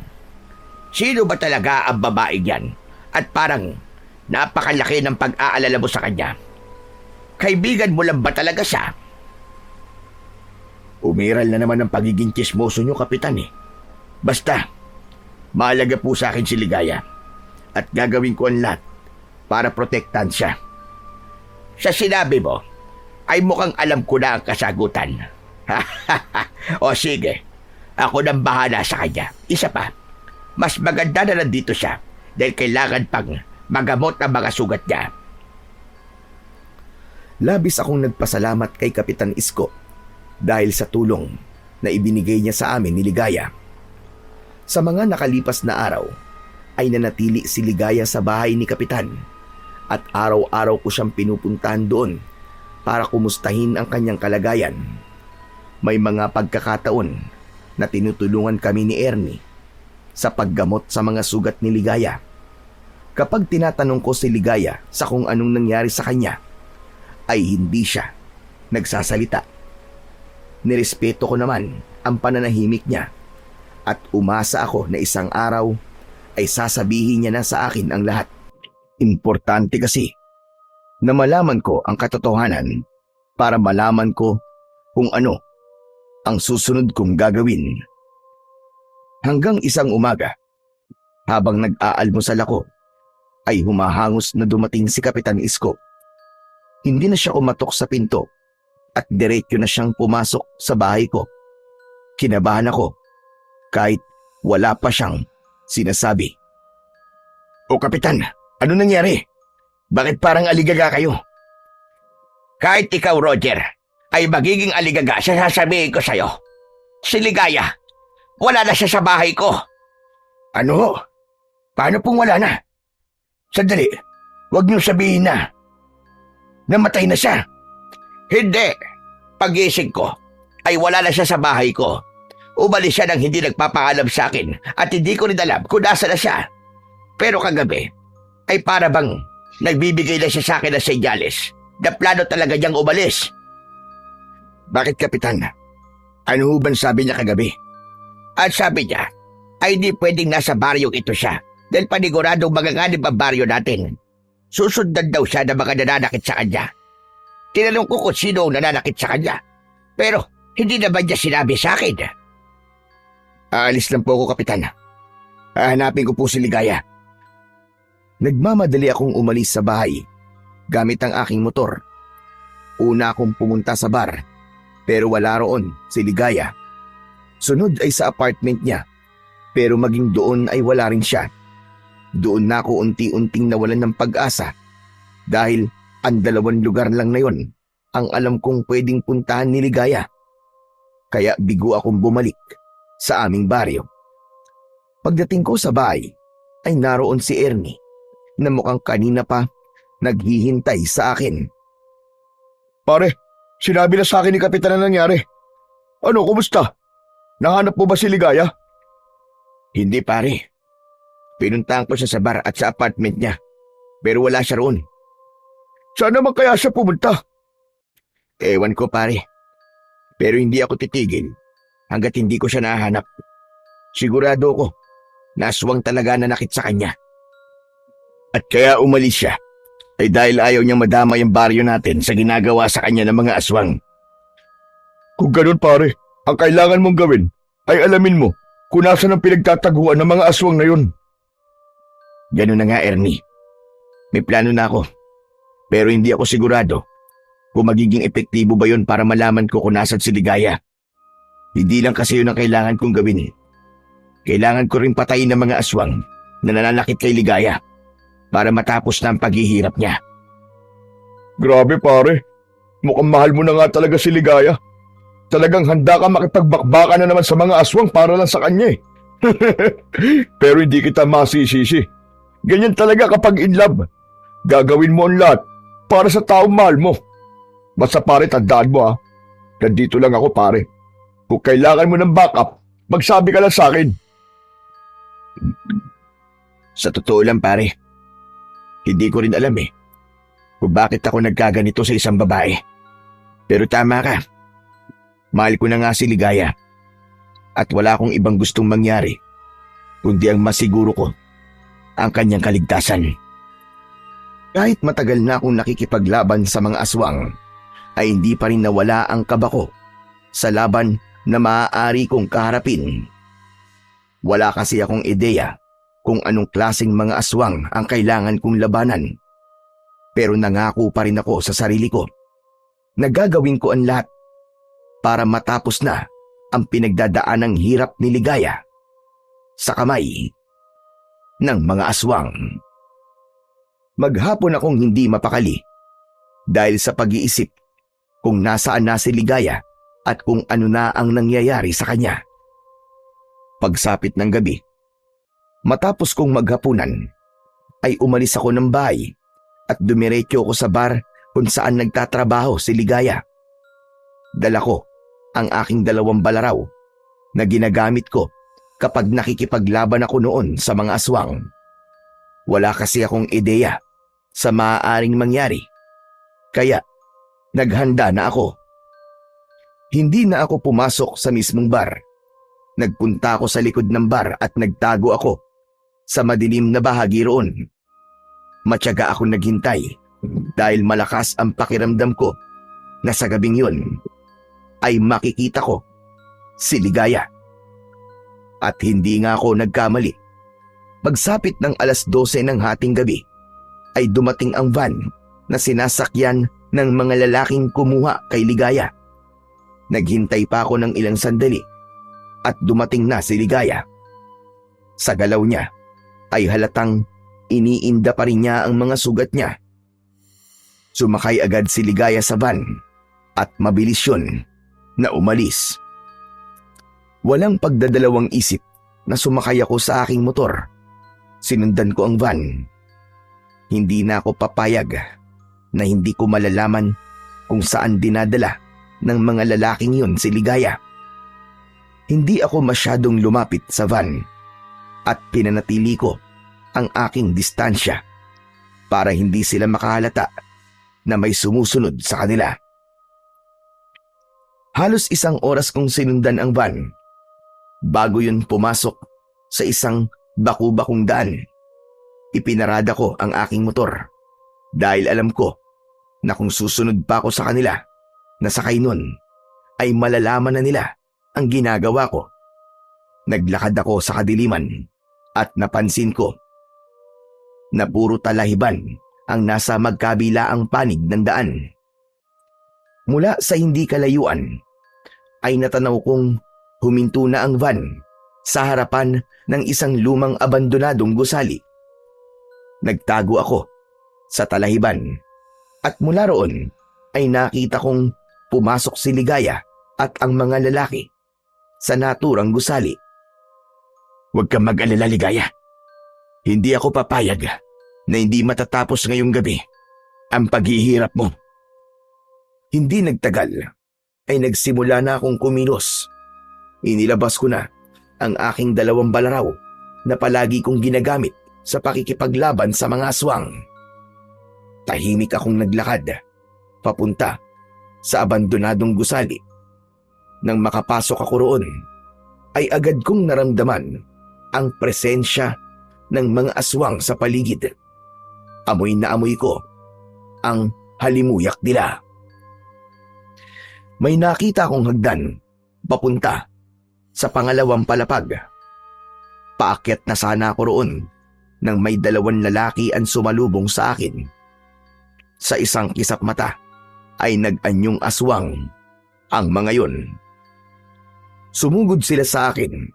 Sino ba talaga ang babae yan? At parang napakalaki ng pag-aalala mo sa kanya. Kaibigan mo lang ba talaga siya? Umiral na naman ang pagiging chismoso nyo, Kapitan eh. Basta, mahalaga po sa akin si Ligaya at gagawin ko ang lahat para protektahan siya. Sa sinabi mo, ay mukhang alam ko na ang kasagutan. O sige, ako nang bahala sa kanya. Isa pa, mas maganda na nandito siya dahil kailangan pang magamot ang mga sugat niya. Labis akong nagpasalamat kay Kapitan Isko dahil sa tulong na ibinigay niya sa amin ni Ligaya. Sa mga nakalipas na araw ay nanatili si Ligaya sa bahay ni Kapitan at araw-araw ko siyang pinupuntahan doon para kumustahin ang kanyang kalagayan. May mga pagkakataon na tinutulungan kami ni Ernie sa paggamot sa mga sugat ni Ligaya. Kapag tinatanong ko si Ligaya sa kung anong nangyari sa kanya, ay hindi siya nagsasalita. Nirespeto ko naman ang pananahimik niya at umasa ako na isang araw ay sasabihin niya na sa akin ang lahat. Importante kasi na malaman ko ang katotohanan para malaman ko kung ano ang susunod kong gagawin. Hanggang isang umaga, habang nag-aalmusal ako, ay humahangos na dumating si Kapitan Isko. Hindi na siya kumatok sa pinto at diretso na siyang pumasok sa bahay ko. Kinabahan ako kahit wala pa siyang sinasabi. O Kapitan, ano nangyari? Bakit parang aligaga kayo? Kahit ikaw, Roger, ay magiging aligaga sa sasabihin ko sa'yo. Si Ligaya, wala na siya sa bahay ko. Ano? Paano pong wala na? Sandali, huwag niyo sabihin na. Namatay na siya. Hindi. Pag-ising ko, ay wala na siya sa bahay ko. Umalis siya nang hindi nagpapaalam sa akin at hindi ko rin alam kung nasa na siya. Pero kagabi, ay para bang nagbibigay na siya sa akin ng senyales na plano talaga niyang umalis. Bakit, Kapitan? Ano ho bang sabi niya kagabi? At sabi niya, ay di pwedeng nasa baryong ito siya dahil paniguradong magaganib ang baryo natin. Susundan daw siya na mga nananakit sa kanya. Tinanong ko kung sino ang nananakit sa kanya. Pero hindi naman niya sinabi sa akin. Aalis lang po ako, Kapitan. Hahanapin ko po si Ligaya. Nagmamadali akong umalis sa bahay gamit ang aking motor. Una akong pumunta sa bar pero wala roon si Ligaya. Sunod ay sa apartment niya pero maging doon ay wala rin siya. Doon na ako unti-unting nawalan ng pag-asa dahil ang 2 lugar lang na yon ang alam kong pwedeng puntahan ni Ligaya. Kaya bigo akong bumalik sa aming baryo. Pagdating ko sa bahay ay naroon si Ernie na mukhang kanina pa naghihintay sa akin. Pare, sinabi na sa akin ni Kapitan na nangyari. Ano, kumusta? Nahanap mo ba si Ligaya? Hindi, pare. Pinuntahan ko siya sa bar at sa apartment niya. Pero wala siya roon. Saan naman kaya siya pumunta? Ewan ko, pare. Pero hindi ako titigil hanggat hindi ko siya nahanap. Sigurado ko na aswang talaga nanakit sa kanya. At kaya umalis siya ay dahil ayaw niyang madamay ang baryo natin sa ginagawa sa kanya ng mga aswang. Kung ganun, pare, ang kailangan mong gawin ay alamin mo kung nasaan ang pinagtataguan ng mga aswang na yun. Ganun na nga, Ernie. May plano na ako. Pero hindi ako sigurado kung magiging epektibo ba yun para malaman ko kung nasan si Ligaya. Hindi lang kasi yun ang kailangan kong gawin. Kailangan ko rin patayin ng mga aswang na nananakit kay Ligaya para matapos na ang paghihirap niya. Grabe, pare. Mukhang mahal mo na nga talaga si Ligaya. Talagang handa ka makipagbakbakan na naman sa mga aswang para lang sa kanya eh. Pero hindi kita masisisi. Ganyan talaga kapag in love. Gagawin mo ang lahat para sa taong mahal mo. Basta pare, tandaan mo nandito lang ako, pare. Kung kailangan mo ng backup, magsabi ka lang sa akin. Sa totoo lang, pare, hindi ko rin alam kung bakit ako nagkaganito sa isang babae. Pero tama ka. Mahal ko na nga si Ligaya. At wala akong ibang gustong mangyari kundi ang masiguro ko ang kanyang kaligtasan. Kahit matagal na akong nakikipaglaban sa mga aswang, ay hindi pa rin nawala ang kaba ko sa laban na maaari kong kaharapin. Wala kasi akong ideya kung anong klaseng mga aswang ang kailangan kong labanan. Pero nangako pa rin ako sa sarili ko na gagawin ko ang lahat para matapos na ang pinagdadaanang hirap ni Ligaya sa kamay ng mga aswang. Maghapon akong hindi mapakali dahil sa pag-iisip kung nasaan na si Ligaya at kung ano na ang nangyayari sa kanya. Pagsapit ng gabi, matapos kong maghapunan, ay umalis ako ng bahay at dumiretso ako sa bar kung saan nagtatrabaho si Ligaya. Dala ko ang aking 2 balaraw na ginagamit ko kapag nakikipaglaban ako noon sa mga aswang. Wala kasi akong ideya sa maaaring mangyari, kaya naghanda na ako. Hindi na ako pumasok sa mismong bar. Nagpunta ako sa likod ng bar at nagtago ako sa madilim na bahagi roon. Matyaga ako naghintay dahil malakas ang pakiramdam ko na sa gabing yun ay makikita ko si Ligaya. At hindi nga ako nagkamali. Pagsapit ng 12:00 ng hating gabi ay dumating ang van na sinasakyan ng mga lalaking kumuha kay Ligaya. Naghintay pa ako ng ilang sandali at dumating na si Ligaya. Sa galaw niya ay halatang iniinda pa rin niya ang mga sugat niya. Sumakay agad si Ligaya sa van at mabilis yun na umalis. Walang pagdadalawang isip na sumakay ako sa aking motor. Sinundan ko ang van. Hindi na ako papayag na hindi ko malalaman kung saan dinadala ng mga lalaking yun si Ligaya. Hindi ako masyadong lumapit sa van at pinanatili ko ang aking distansya para hindi sila makahalata na may sumusunod sa kanila. Halos 1 oras kong sinundan ang van bago yun pumasok sa isang baku-bakong daan. Ipinarada ko ang aking motor dahil alam ko na kung susunod pa ako sa kanila na sakay nun ay malalaman na nila ang ginagawa ko. Naglakad ako sa kadiliman at napansin ko na puro talahiban ang nasa magkabilaang panig ng daan. Mula sa hindi kalayuan ay natanaw kong huminto na ang van sa harapan ng isang lumang abandonadong gusali. Nagtago ako sa talahiban at mula roon ay nakita kong pumasok si Ligaya at ang mga lalaki sa naturang gusali. Huwag kang mag-alala, Ligaya. Hindi ako papayag na hindi matatapos ngayong gabi ang paghihirap mo. Hindi nagtagal ay nagsimula na akong kumilos. Inilabas ko na ang aking 2 balaraw na palagi kong ginagamit sa pakikipaglaban sa mga aswang. Tahimik akong naglakad papunta sa abandonadong gusali. Nang makapasok ako roon, ay agad kong naramdaman ang presensya ng mga aswang sa paligid. Amoy na amoy ko ang halimuyak nila. May nakita akong hagdan papunta sa pangalawang palapag. Paakyat na sana ako roon nang may 2 lalaki ang sumalubong sa akin. Sa isang kisap mata ay nag-anyong aswang ang mga yun. Sumugod sila sa akin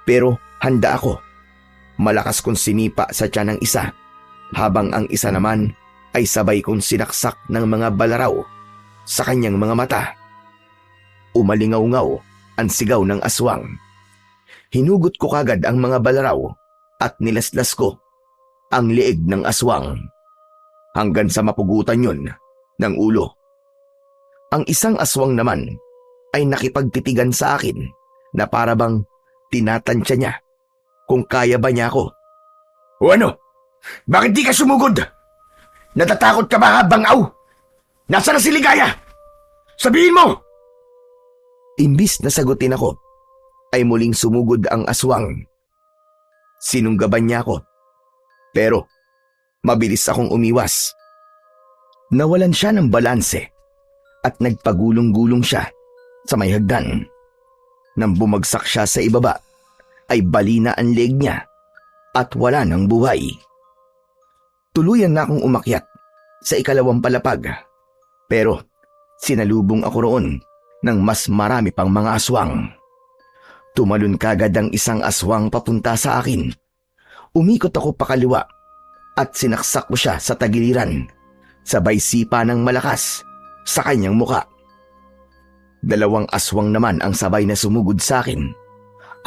pero handa ako. Malakas kong sinipa sa tiyan ng isa habang ang isa naman ay sabay kong sinaksak ng mga balaraw sa kanyang mga mata. Umalingaw-ngaw ang sigaw ng aswang. Hinugot ko kagad ang mga balaraw at nilaslas ko ang liig ng aswang hanggang sa mapugutan yun ng ulo. Ang isang aswang naman ay nakipagtitigan sa akin na parabang tinatansya niya kung kaya ba niya ako. O ano? Bakit di ka sumugod? Natatakot ka ba, Bangaw? Nasaan na si Ligaya? Sabihin mo! Imbis na sagutin ako, ay muling sumugod ang aswang. Sinunggaban niya ako, pero mabilis akong umiwas. Nawalan siya ng balanse at nagpagulong-gulong siya sa may hagdan. Nang bumagsak siya sa ibaba, ay balina ang leg niya at wala ng buhay. Tuluyan na akong umakyat sa ikalawang palapag, pero sinalubong ako roon ng mas marami pang mga aswang. Tumalon kagad ang isang aswang papunta sa akin. Umikot ako pakaliwa at sinaksak ko siya sa tagiliran, sabay sipa ng malakas sa kanyang muka. Dalawang aswang naman ang sabay na sumugod sa akin.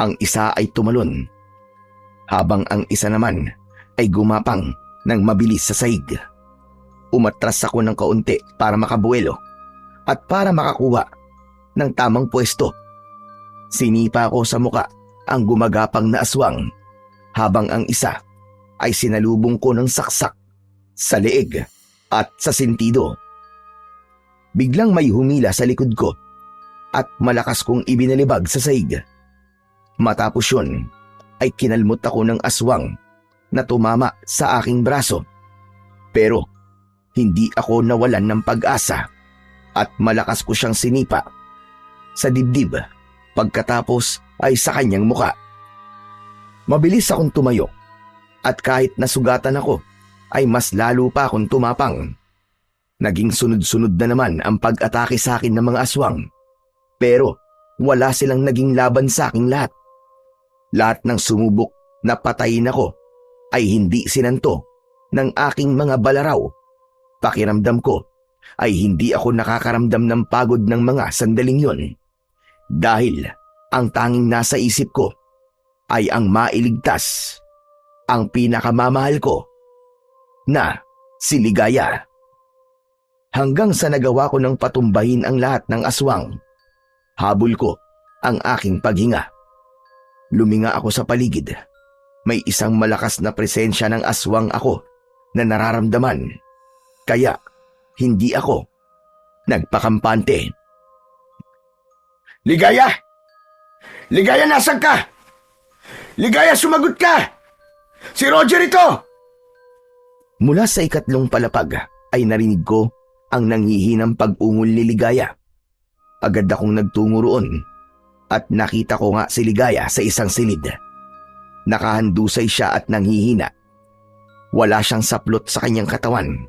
Ang isa ay tumalon, habang ang isa naman ay gumapang ng mabilis sa sahig. Umatras ako ng kaunti para makabuelo at para makakuha ng tamang pwesto. Sinipa ko sa muka ang gumagapang na aswang, habang ang isa ay sinalubong ko ng saksak sa leeg at sa sentido. Biglang may humila sa likod ko at malakas kong ibinalibag sa sahig. Matapos yun ay kinalmot ako ng aswang na tumama sa aking braso. Pero hindi ako nawalan ng pag-asa at malakas ko siyang sinipa sa dibdib, pagkatapos ay sa kanyang muka. Mabilis akong tumayo at kahit nasugatan ako ay mas lalo pa akong tumapang. Naging sunod-sunod na naman ang pag-atake sa akin ng mga aswang, pero wala silang naging laban sa aking lahat. Lahat ng sumubok na patayin ako ay hindi sinanto ng aking mga balaraw. Pakiramdam ko ay hindi ako nakakaramdam ng pagod ng mga sandaling yun, dahil ang tanging nasa isip ko ay ang mailigtas ang pinakamamahal ko na si Ligaya. Hanggang sa nagawa ko ng patumbahin ang lahat ng aswang, habol ko ang aking paghinga. Luminga ako sa paligid. May isang malakas na presensya ng aswang ako na nararamdaman, kaya hindi ako nagpakampante. Ligaya! Ligaya, nasan ka? Ligaya, sumagot ka! Si Roger ito! Mula sa ikatlong palapag ay narinig ko ang nanghihinang pag-ungol ni Ligaya. Agad akong nagtungo roon at nakita ko nga si Ligaya sa isang silid. Nakahandusay siya at nanghihina. Wala siyang saplot sa kanyang katawan.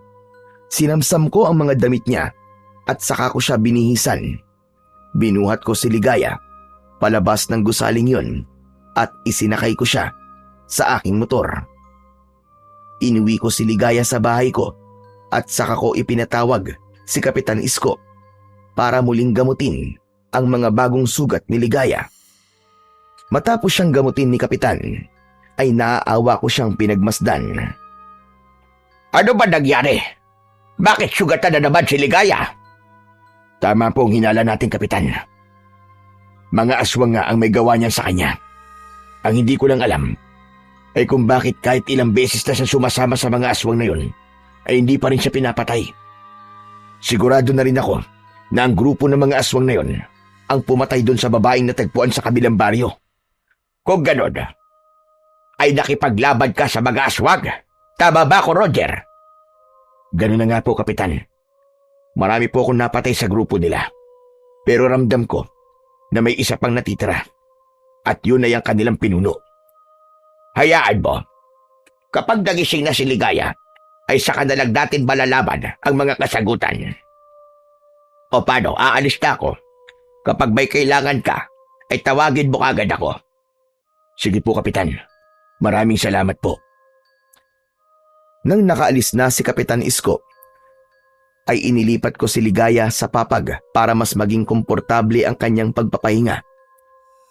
Sinamsam ko ang mga damit niya at saka ko siya binihisan. Binuhat ko si Ligaya palabas ng gusaling yun at isinakay ko siya sa aking motor. Inuwi ko si Ligaya sa bahay ko at saka ko ipinatawag si Kapitan Isko para muling gamutin ang mga bagong sugat ni Ligaya. Matapos siyang gamutin ni Kapitan, ay naaawa ko siyang pinagmasdan. Ano ba nangyari? Bakit sugatan na naman si Ligaya? Tama po ang hinala natin, Kapitan. Mga aswang nga ang may gawa niya sa kanya. Ang hindi ko lang alam ay kung bakit kahit ilang beses na siya sumasama sa mga aswang na yun, ay hindi pa rin siya pinapatay. Sigurado na rin ako na ang grupo ng mga aswang na yun ang pumatay doon sa babaeng natagpuan sa kabilang baryo. Kung ganon, ay nakipaglaban ka sa mga aswang. Tama ba ako, Roger? Ganun na nga po, Kapitan. Marami po akong napatay sa grupo nila. Pero ramdam ko na may isa pang natitira. At yun ay ang kanilang pinuno. Hayaan mo. Kapag nagising na si Ligaya, ay saka na lang natin malalaman ang mga kasagutan. O paano, aalis na ako. Kapag may kailangan ka, ay tawagin mo kagad ako. Sige po, Kapitan. Maraming salamat po. Nang nakaalis na si Kapitan Isko, ay inilipat ko si Ligaya sa papag para mas maging komportable ang kanyang pagpapahinga.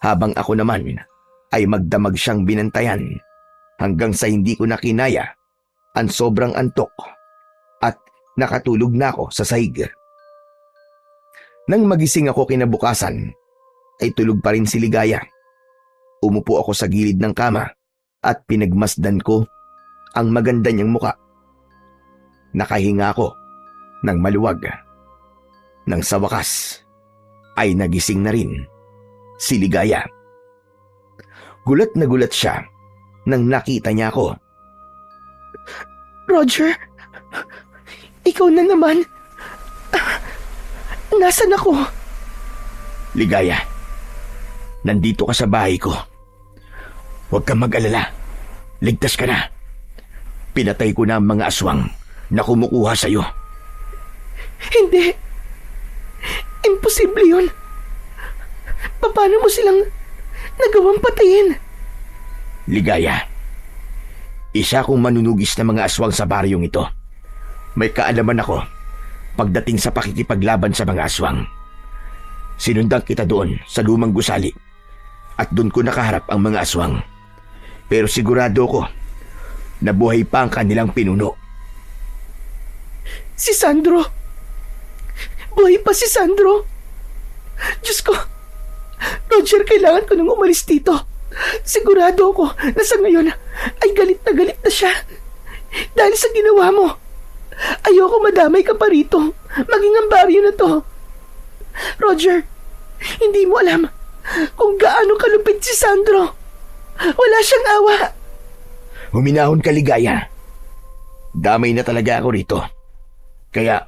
Habang ako naman ay magdamag siyang binantayan hanggang sa hindi ko na kinaya ang sobrang antok at nakatulog na ako sa sahig. Nang magising ako kinabukasan, ay tulog pa rin si Ligaya. Umupo ako sa gilid ng kama at pinagmasdan ko ang maganda niyang muka. Nakahinga ako ng maluwag. Nang sa wakas, ay nagising na rin si Ligaya. Gulat na gulat siya nang nakita niya ako. Roger, ikaw na naman. Nasaan ako? Ligaya, nandito ka sa bahay ko. Huwag kang mag-alala. Ligtas ka na. Pinatay ko na ang mga aswang na kumukuha sa'yo. Hindi. Imposible yun. Paano mo silang nagawang patayin? Ligaya, isa akong manunugis na mga aswang sa baryong ito. May kaalaman ako pagdating sa pakikipaglaban sa mga aswang. Sinundan kita doon sa lumang gusali at doon ko nakaharap ang mga aswang. Pero sigurado ko na buhay pa ang kanilang pinuno. Si Sandro. Buhay pa si Sandro. Diyos ko. Roger, kailangan ko nang umalis dito. Sigurado ako na sa ngayon ay galit na siya. Dahil sa ginawa mo. Ayoko madamay ka pa rito. Maging ang baryo na to. Roger, hindi mo alam kung gaano kalupit si Sandro. Wala siyang awa. Huminahon ka, Ligaya. Damay na talaga ako rito. Kaya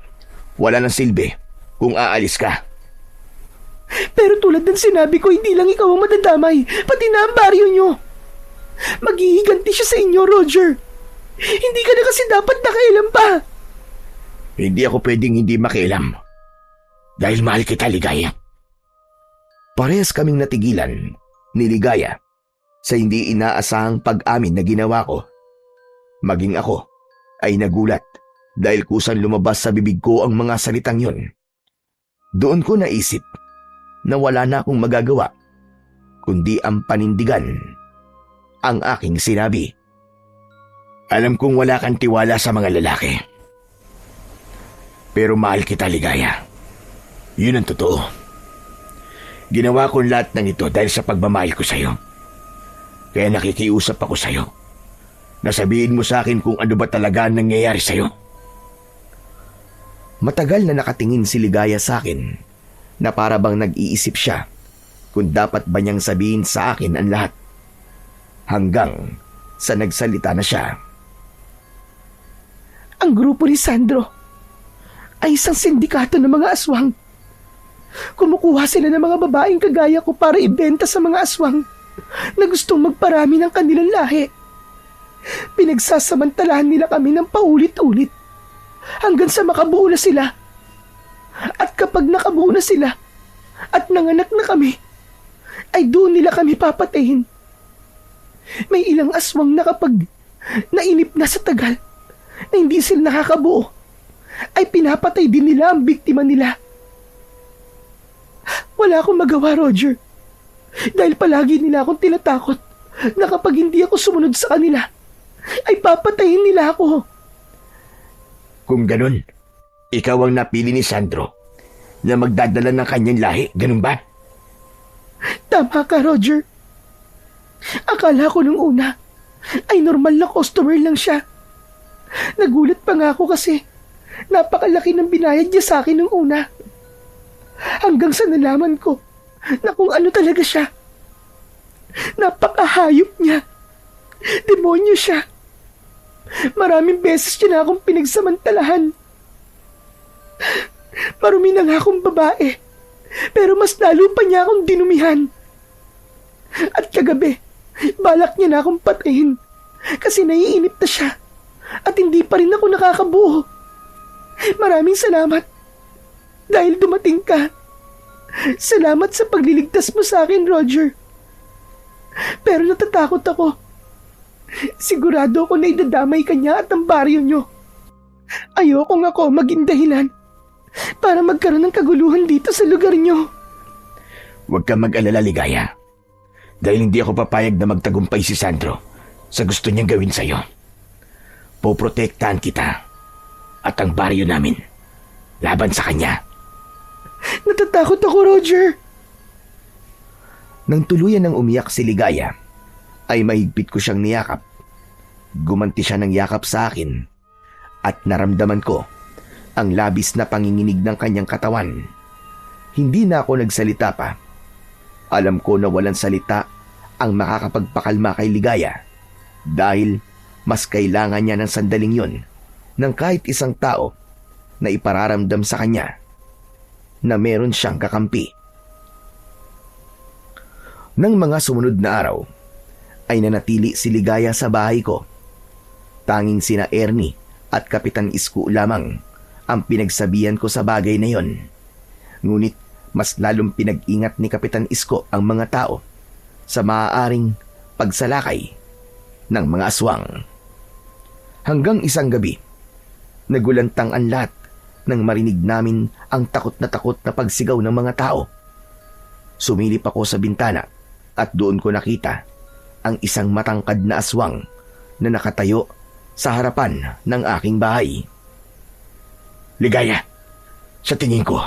wala nang silbi kung aalis ka. Pero tulad ng sinabi ko, hindi lang ikaw ang madadamay, pati na ang baryo nyo. Maghihiganti siya sa inyo, Roger. Hindi ka na kasi dapat nakailam pa. Hindi ako pwedeng hindi makialam. Dahil mahal kita, Ligaya. Parehas kaming natigilan ni Ligaya sa hindi inaasahang pag-amin na ginawa ko. Maging ako ay nagulat dahil kusang lumabas sa bibig ko ang mga salitang yun. Doon ko naisip na wala na akong magagawa kundi ang panindigan ang aking sinabi. Alam kong wala kang tiwala sa mga lalaki. Pero mahal kita, Ligaya. Yun ang totoo. Ginawa ko lahat ng ito dahil sa pagmamahal ko sa'yo. Kaya nakikiusap ako sa'yo. Nasabihin mo sa akin kung ano ba talaga ang nangyayari sa'yo. Matagal na nakatingin si Ligaya sa akin na para bang nag-iisip siya kung dapat ba niyang sabihin sa akin ang lahat. Hanggang sa nagsalita na siya. Ang grupo ni Sandro ay isang sindikato ng mga aswang. Kumukuha sila ng mga babaeng kagaya ko para ibenta sa mga aswang na gustong magparami ng kanilang lahi. Pinagsasamantalahan nila kami ng paulit-ulit hanggang sa makabuo na sila. At kapag nakabuo na sila at nanganak na kami, ay doon nila kami papatayin. May ilang aswang na kapag nainip na sa tagal na hindi sila nakakabuo, ay pinapatay din nila ang biktima nila. Wala akong magawa, Roger. Dahil palagi nila akong tinatakot na kapag hindi ako sumunod sa kanila, ay papatayin nila ako. Kung ganun, ikaw ang napili ni Sandro na magdadala ng kanyang lahi, ganun ba? Tama ka, Roger. Akala ko nung una ay normal na customer lang siya. Nagulat pa nga ako kasi napakalaki ng binayad niya sa akin nung una. Hanggang sa nalaman ko na kung ano talaga siya. Napakahayop niya. Demonyo siya. Maraming beses niya na akong pinagsamantalahan. Marumi na nga akong babae, pero mas lalo pa niya akong dinumihan. At kagabi, balak niya na akong patayin kasi naiinip na siya at hindi pa rin ako nakakabuo. Maraming salamat dahil dumating ka. Salamat sa pagliligtas mo sa akin, Roger. Pero natatakot ako. Sigurado ako na idadamay ka niya at ang baryo niyo. Ayoko nga ako maging dahilan para magkaroon ng kaguluhan dito sa lugar niyo. Huwag kang mag-alala, Ligaya. Dahil hindi ako papayag na magtagumpay si Sandro sa gusto niyang gawin sa'yo. Poprotektahan kita at ang baryo namin laban sa kanya. Natatakot ako, Roger. Nang tuluyan ng umiyak si Ligaya, ay mahigpit ko siyang niyakap. Gumanti siya ng yakap sa akin at naramdaman ko ang labis na panginginig ng kanyang katawan. Hindi na ako nagsalita pa. Alam ko na walang salita ang makakapagpakalma kay Ligaya dahil mas kailangan niya ng sandaling yon ng kahit isang tao na ipararamdam sa kanya na meron siyang kakampi. Nang mga sumunod na araw, ay nanatili si Ligaya sa bahay ko. Tanging sina Ernie at Kapitan Isko lamang ang pinagsabihan ko sa bagay na yon. Ngunit mas lalong pinag-ingat ni Kapitan Isko ang mga tao sa maaaring pagsalakay ng mga aswang. Hanggang isang gabi, nagulantang ang lahat nang marinig namin ang takot na pagsigaw ng mga tao. Sumilip ako sa bintana at doon ko nakita ang isang matangkad na aswang na nakatayo sa harapan ng aking bahay. Ligaya, sa tingin ko,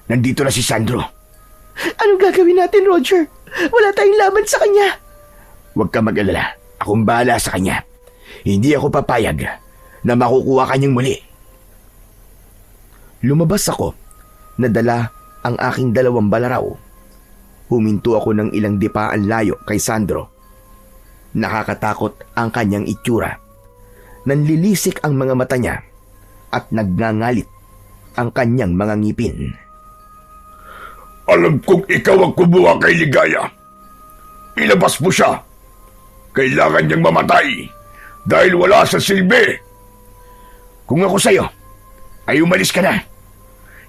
nandito na si Sandro. Anong gagawin natin, Roger? Wala tayong laban sa kanya. Huwag ka mag-alala. Akong bahala sa kanya. Hindi ako papayag na makukuha kanyang muli. Lumabas ako, nadala ang aking 2 balaraw. Huminto ako ng ilang dipaan layo kay Sandro. Nakakatakot ang kanyang itsura. Nanlilisik ang mga mata niya at nagngangalit ang kanyang mga ngipin. Alam kong ikaw ang kumuha kay Ligaya. Ilabas mo siya. Kailangan niyang mamatay dahil wala sa silbi. Kung ako sa'yo, ay umalis ka na.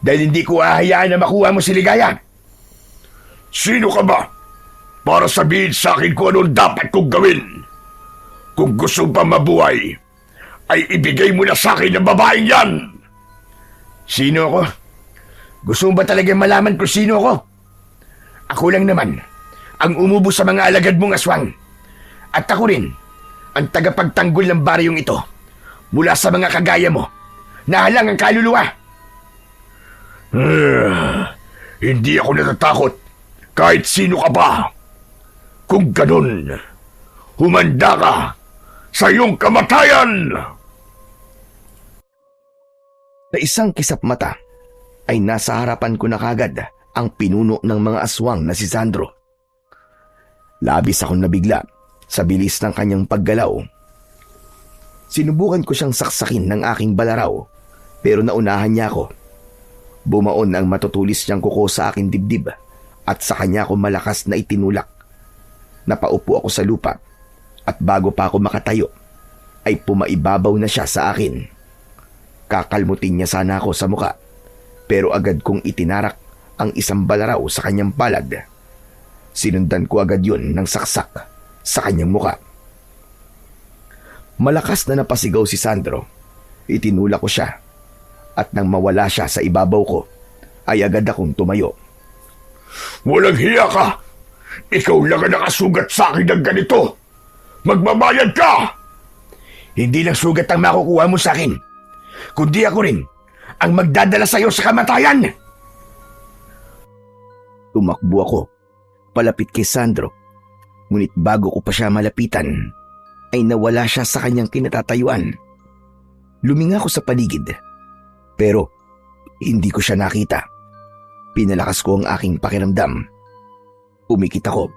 Dahil hindi ko ahayaan na makuha mo si Ligaya. Sino ka ba? Para sabihin sa akin kung anong dapat kong gawin. Kung gusto pa mabuhay, ay ibigay mo na sa akin ang babaeng yan. Sino ako? Gusto mo ba talagang malaman kung sino ako? Ako lang naman ang umubo sa mga alagad mong aswang. At ako rin ang tagapagtanggol ng baryong ito mula sa mga kagaya mo na halang ang kaluluwa. Hindi ako natatakot kahit sino ka ba. Kung ganun, humanda ka sa iyong kamatayan! Sa isang kisap mata, ay nasa harapan ko na kagad ang pinuno ng mga aswang na si Sandro. Labis akong nabigla sa bilis ng kanyang paggalaw. Sinubukan ko siyang saksakin ng aking balaraw, pero naunahan niya ako. Bumaon ang matutulis niyang kuko sa aking dibdib at sa kanya ako malakas na itinulak. Napaupo ako sa lupa at bago pa ako makatayo, ay pumaibabaw na siya sa akin. Kakalmutin niya sana ako sa muka, pero agad kong itinarak ang isang balaraw sa kanyang palad. Sinundan ko agad yun ng saksak sa kanyang muka. Malakas na napasigaw si Sandro. Itinulak ko siya at nang mawala siya sa ibabaw ko, ay agad akong tumayo. Walang hiya ka! Ikaw lang ang nakasugat sa akin ng ganito! Magbabayad ka! Hindi lang sugat ang makukuha mo sa akin, kundi ako rin ang magdadala sa iyo sa kamatayan! Tumakbo ako, palapit kay Sandro. Ngunit bago ko pa siya malapitan, ay nawala siya sa kanyang kinatatayuan. Luminga ko sa paligid, pero hindi ko siya nakita. Pinalakas ko ang aking pakiramdam. Umikit ako,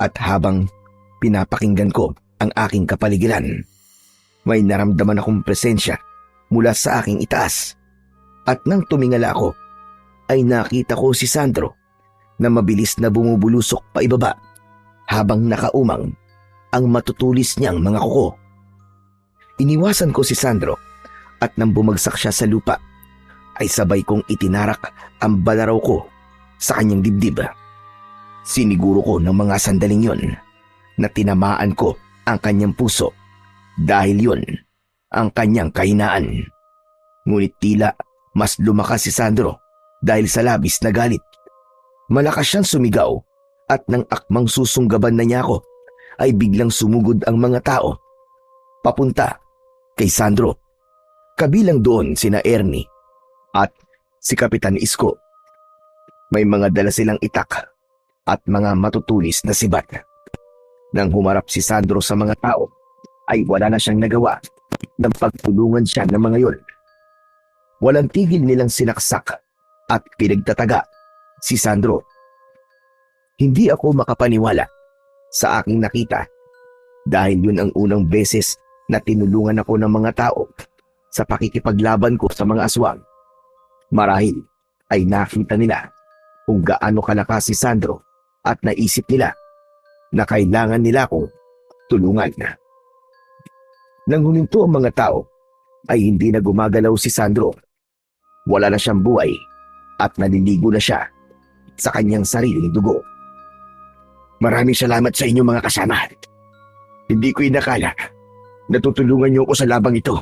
at habang pinapakinggan ko ang aking kapaligiran, may naramdaman akong presensya mula sa aking itaas. At nang tumingala ako, ay nakita ko si Sandro na mabilis na bumubulusok pa ibaba habang nakaumang ang matutulis niyang mga kuko. Iniwasan ko si Sandro at nang bumagsak siya sa lupa, ay sabay kong itinarak ang balaraw ko sa kanyang dibdib. Siniguro ko ng mga sandaling yon na tinamaan ko ang kanyang puso dahil yon ang kanyang kahinaan. Ngunit tila mas lumakas si Sandro dahil sa labis na galit. Malakas siyang sumigaw at nang akmang susunggaban na niya ako, ay biglang sumugod ang mga tao papunta kay Sandro. Kabilang doon sina Ernie at si Kapitan Isko. May mga dala silang itak at mga matutulis na sibat. Nang humarap si Sandro sa mga tao, ay wala na siyang nagawa nang pagtulungan siya ng mga yon. Walang tigil nilang sinaksak at pinagtataga si Sandro. Hindi ako makapaniwala sa aking nakita dahil yun ang unang beses na tinulungan ako ng mga tao sa pakikipaglaban ko sa mga aswang. Marahil ay nakita nila kung gaano kalakas si Sandro at naisip nila na kailangan nila akong tulungan. Nang huminto ang mga tao, ay hindi na gumagalaw si Sandro. Wala na siyang buhay at naliligo na siya sa kanyang sariling dugo. Maraming salamat sa inyo mga kasama. Hindi ko inakala na tutulungan niyo ako sa labang ito.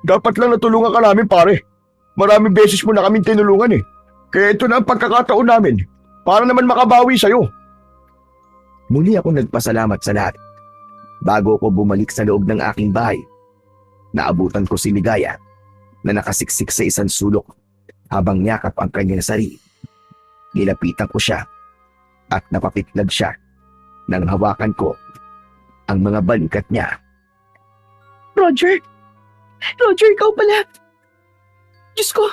Dapat lang natulungan ka namin, pare. Maraming beses mo na kaming tinulungan eh. Kaya ito na ang pagkakataon namin para naman makabawi sa'yo. Muli ako nagpasalamat sa lahat. Bago ako bumalik sa loob ng aking bahay, naabutan ko si Ligaya na nakasiksik sa isang sulok habang yakap ang kanyang sarili. Nilapitan ko siya at napapitlag siya nang hawakan ko ang mga balikat niya. Roger! Roger, ikaw pala! Diyos ko!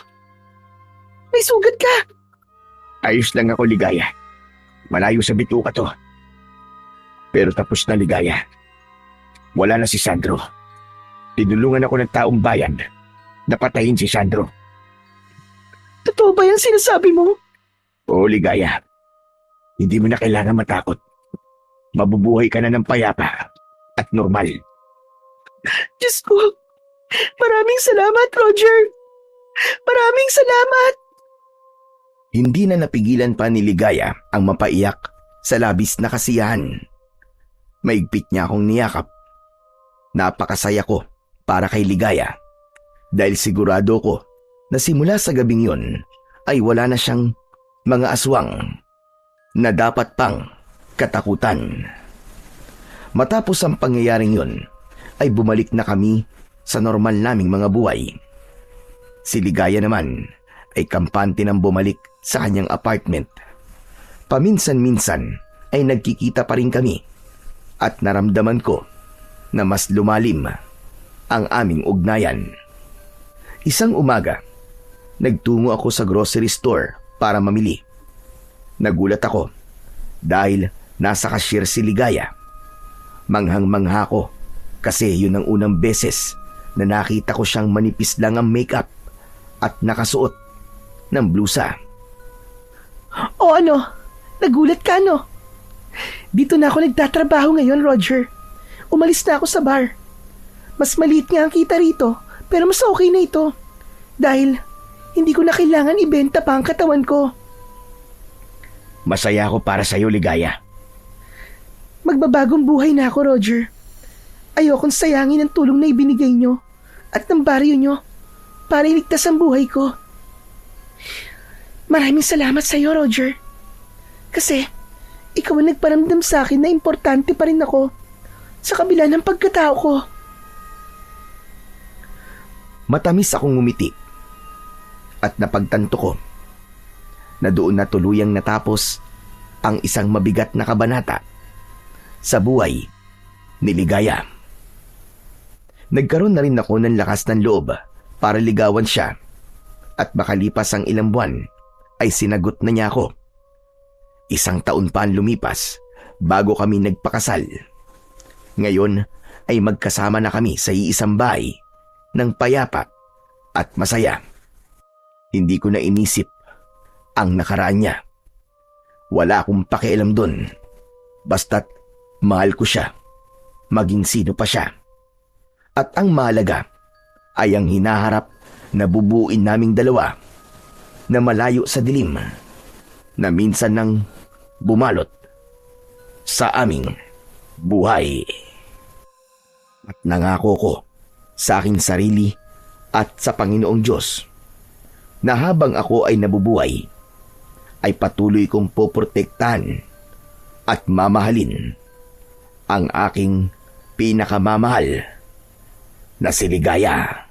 May sugat ka! Ayos lang ako, Ligaya. Malayo sa bituka to. Pero tapos na, Ligaya. Wala na si Sandro. Tinulungan ako ng taong bayan na patayin si Sandro. Totoo ba yung sinasabi mo? Oo, Ligaya. Hindi mo na kailangan matakot. Mabubuhay ka na ng payapa at normal. Diyos ko! Maraming salamat, Roger! Maraming salamat! Hindi na napigilan pa ni Ligaya ang mapaiyak sa labis na kasiyahan. Maigpit niya akong niyakap. Napakasaya ko para kay Ligaya dahil sigurado ko na simula sa gabing yun ay wala na siyang mga aswang na dapat pang katakutan. Matapos ang pangyayaring yun ay bumalik na kami sa normal naming mga buhay. Si Ligaya naman ay kampante nang bumalik sa kanyang apartment. Paminsan-minsan ay nagkikita pa rin kami at naramdaman ko na mas lumalim ang aming ugnayan. Isang umaga, nagtungo ako sa grocery store para mamili. Nagulat ako dahil nasa cashier si Ligaya. Manghang-mangha ko kasi yun ang unang beses na nakita ko siyang manipis lang ang makeup at nakasuot ng blusa. O ano? Nagulat ka, no? Dito na ako nagtatrabaho ngayon, Roger. Umalis na ako sa bar. Mas maliit nga ang kita rito, pero mas okay na ito. Dahil hindi ko na kailangan ibenta pa ang katawan ko. Masaya ako para sa'yo, Ligaya. Magbabagong buhay na ako, Roger. Ayokong sayangin ang tulong na ibinigay nyo at ng baryo nyo para iligtas ang buhay ko. Maraming salamat sa'yo, Roger. Kasi ikaw ang nagparamdam sa akin na importante pa rin ako sa kabila ng pagkatao ko. Matamis akong ngumiti at napagtanto ko na doon na tuluyang natapos ang isang mabigat na kabanata sa buhay ni Ligaya. Nagkaroon na rin ako ng lakas ng loob para ligawan siya at makalipas ang ilang buwan ay sinagot na niya ako. 1 taon pa ang lumipas bago kami nagpakasal. Ngayon ay magkasama na kami sa iisang bahay ng payapa at masaya. Hindi ko na inisip ang nakaraan niya. Wala akong pakialam doon. Basta't mahal ko siya, maging sino pa siya. At ang mahalaga ay ang hinaharap na bubuin naming dalawa na malayo sa dilim na minsan nang bumalot sa aming buhay. At nangako ko sa aking sarili at sa Panginoong Diyos na habang ako ay nabubuhay, ay patuloy kong poprotektahan at mamahalin ang aking pinakamamahal na si Ligaya.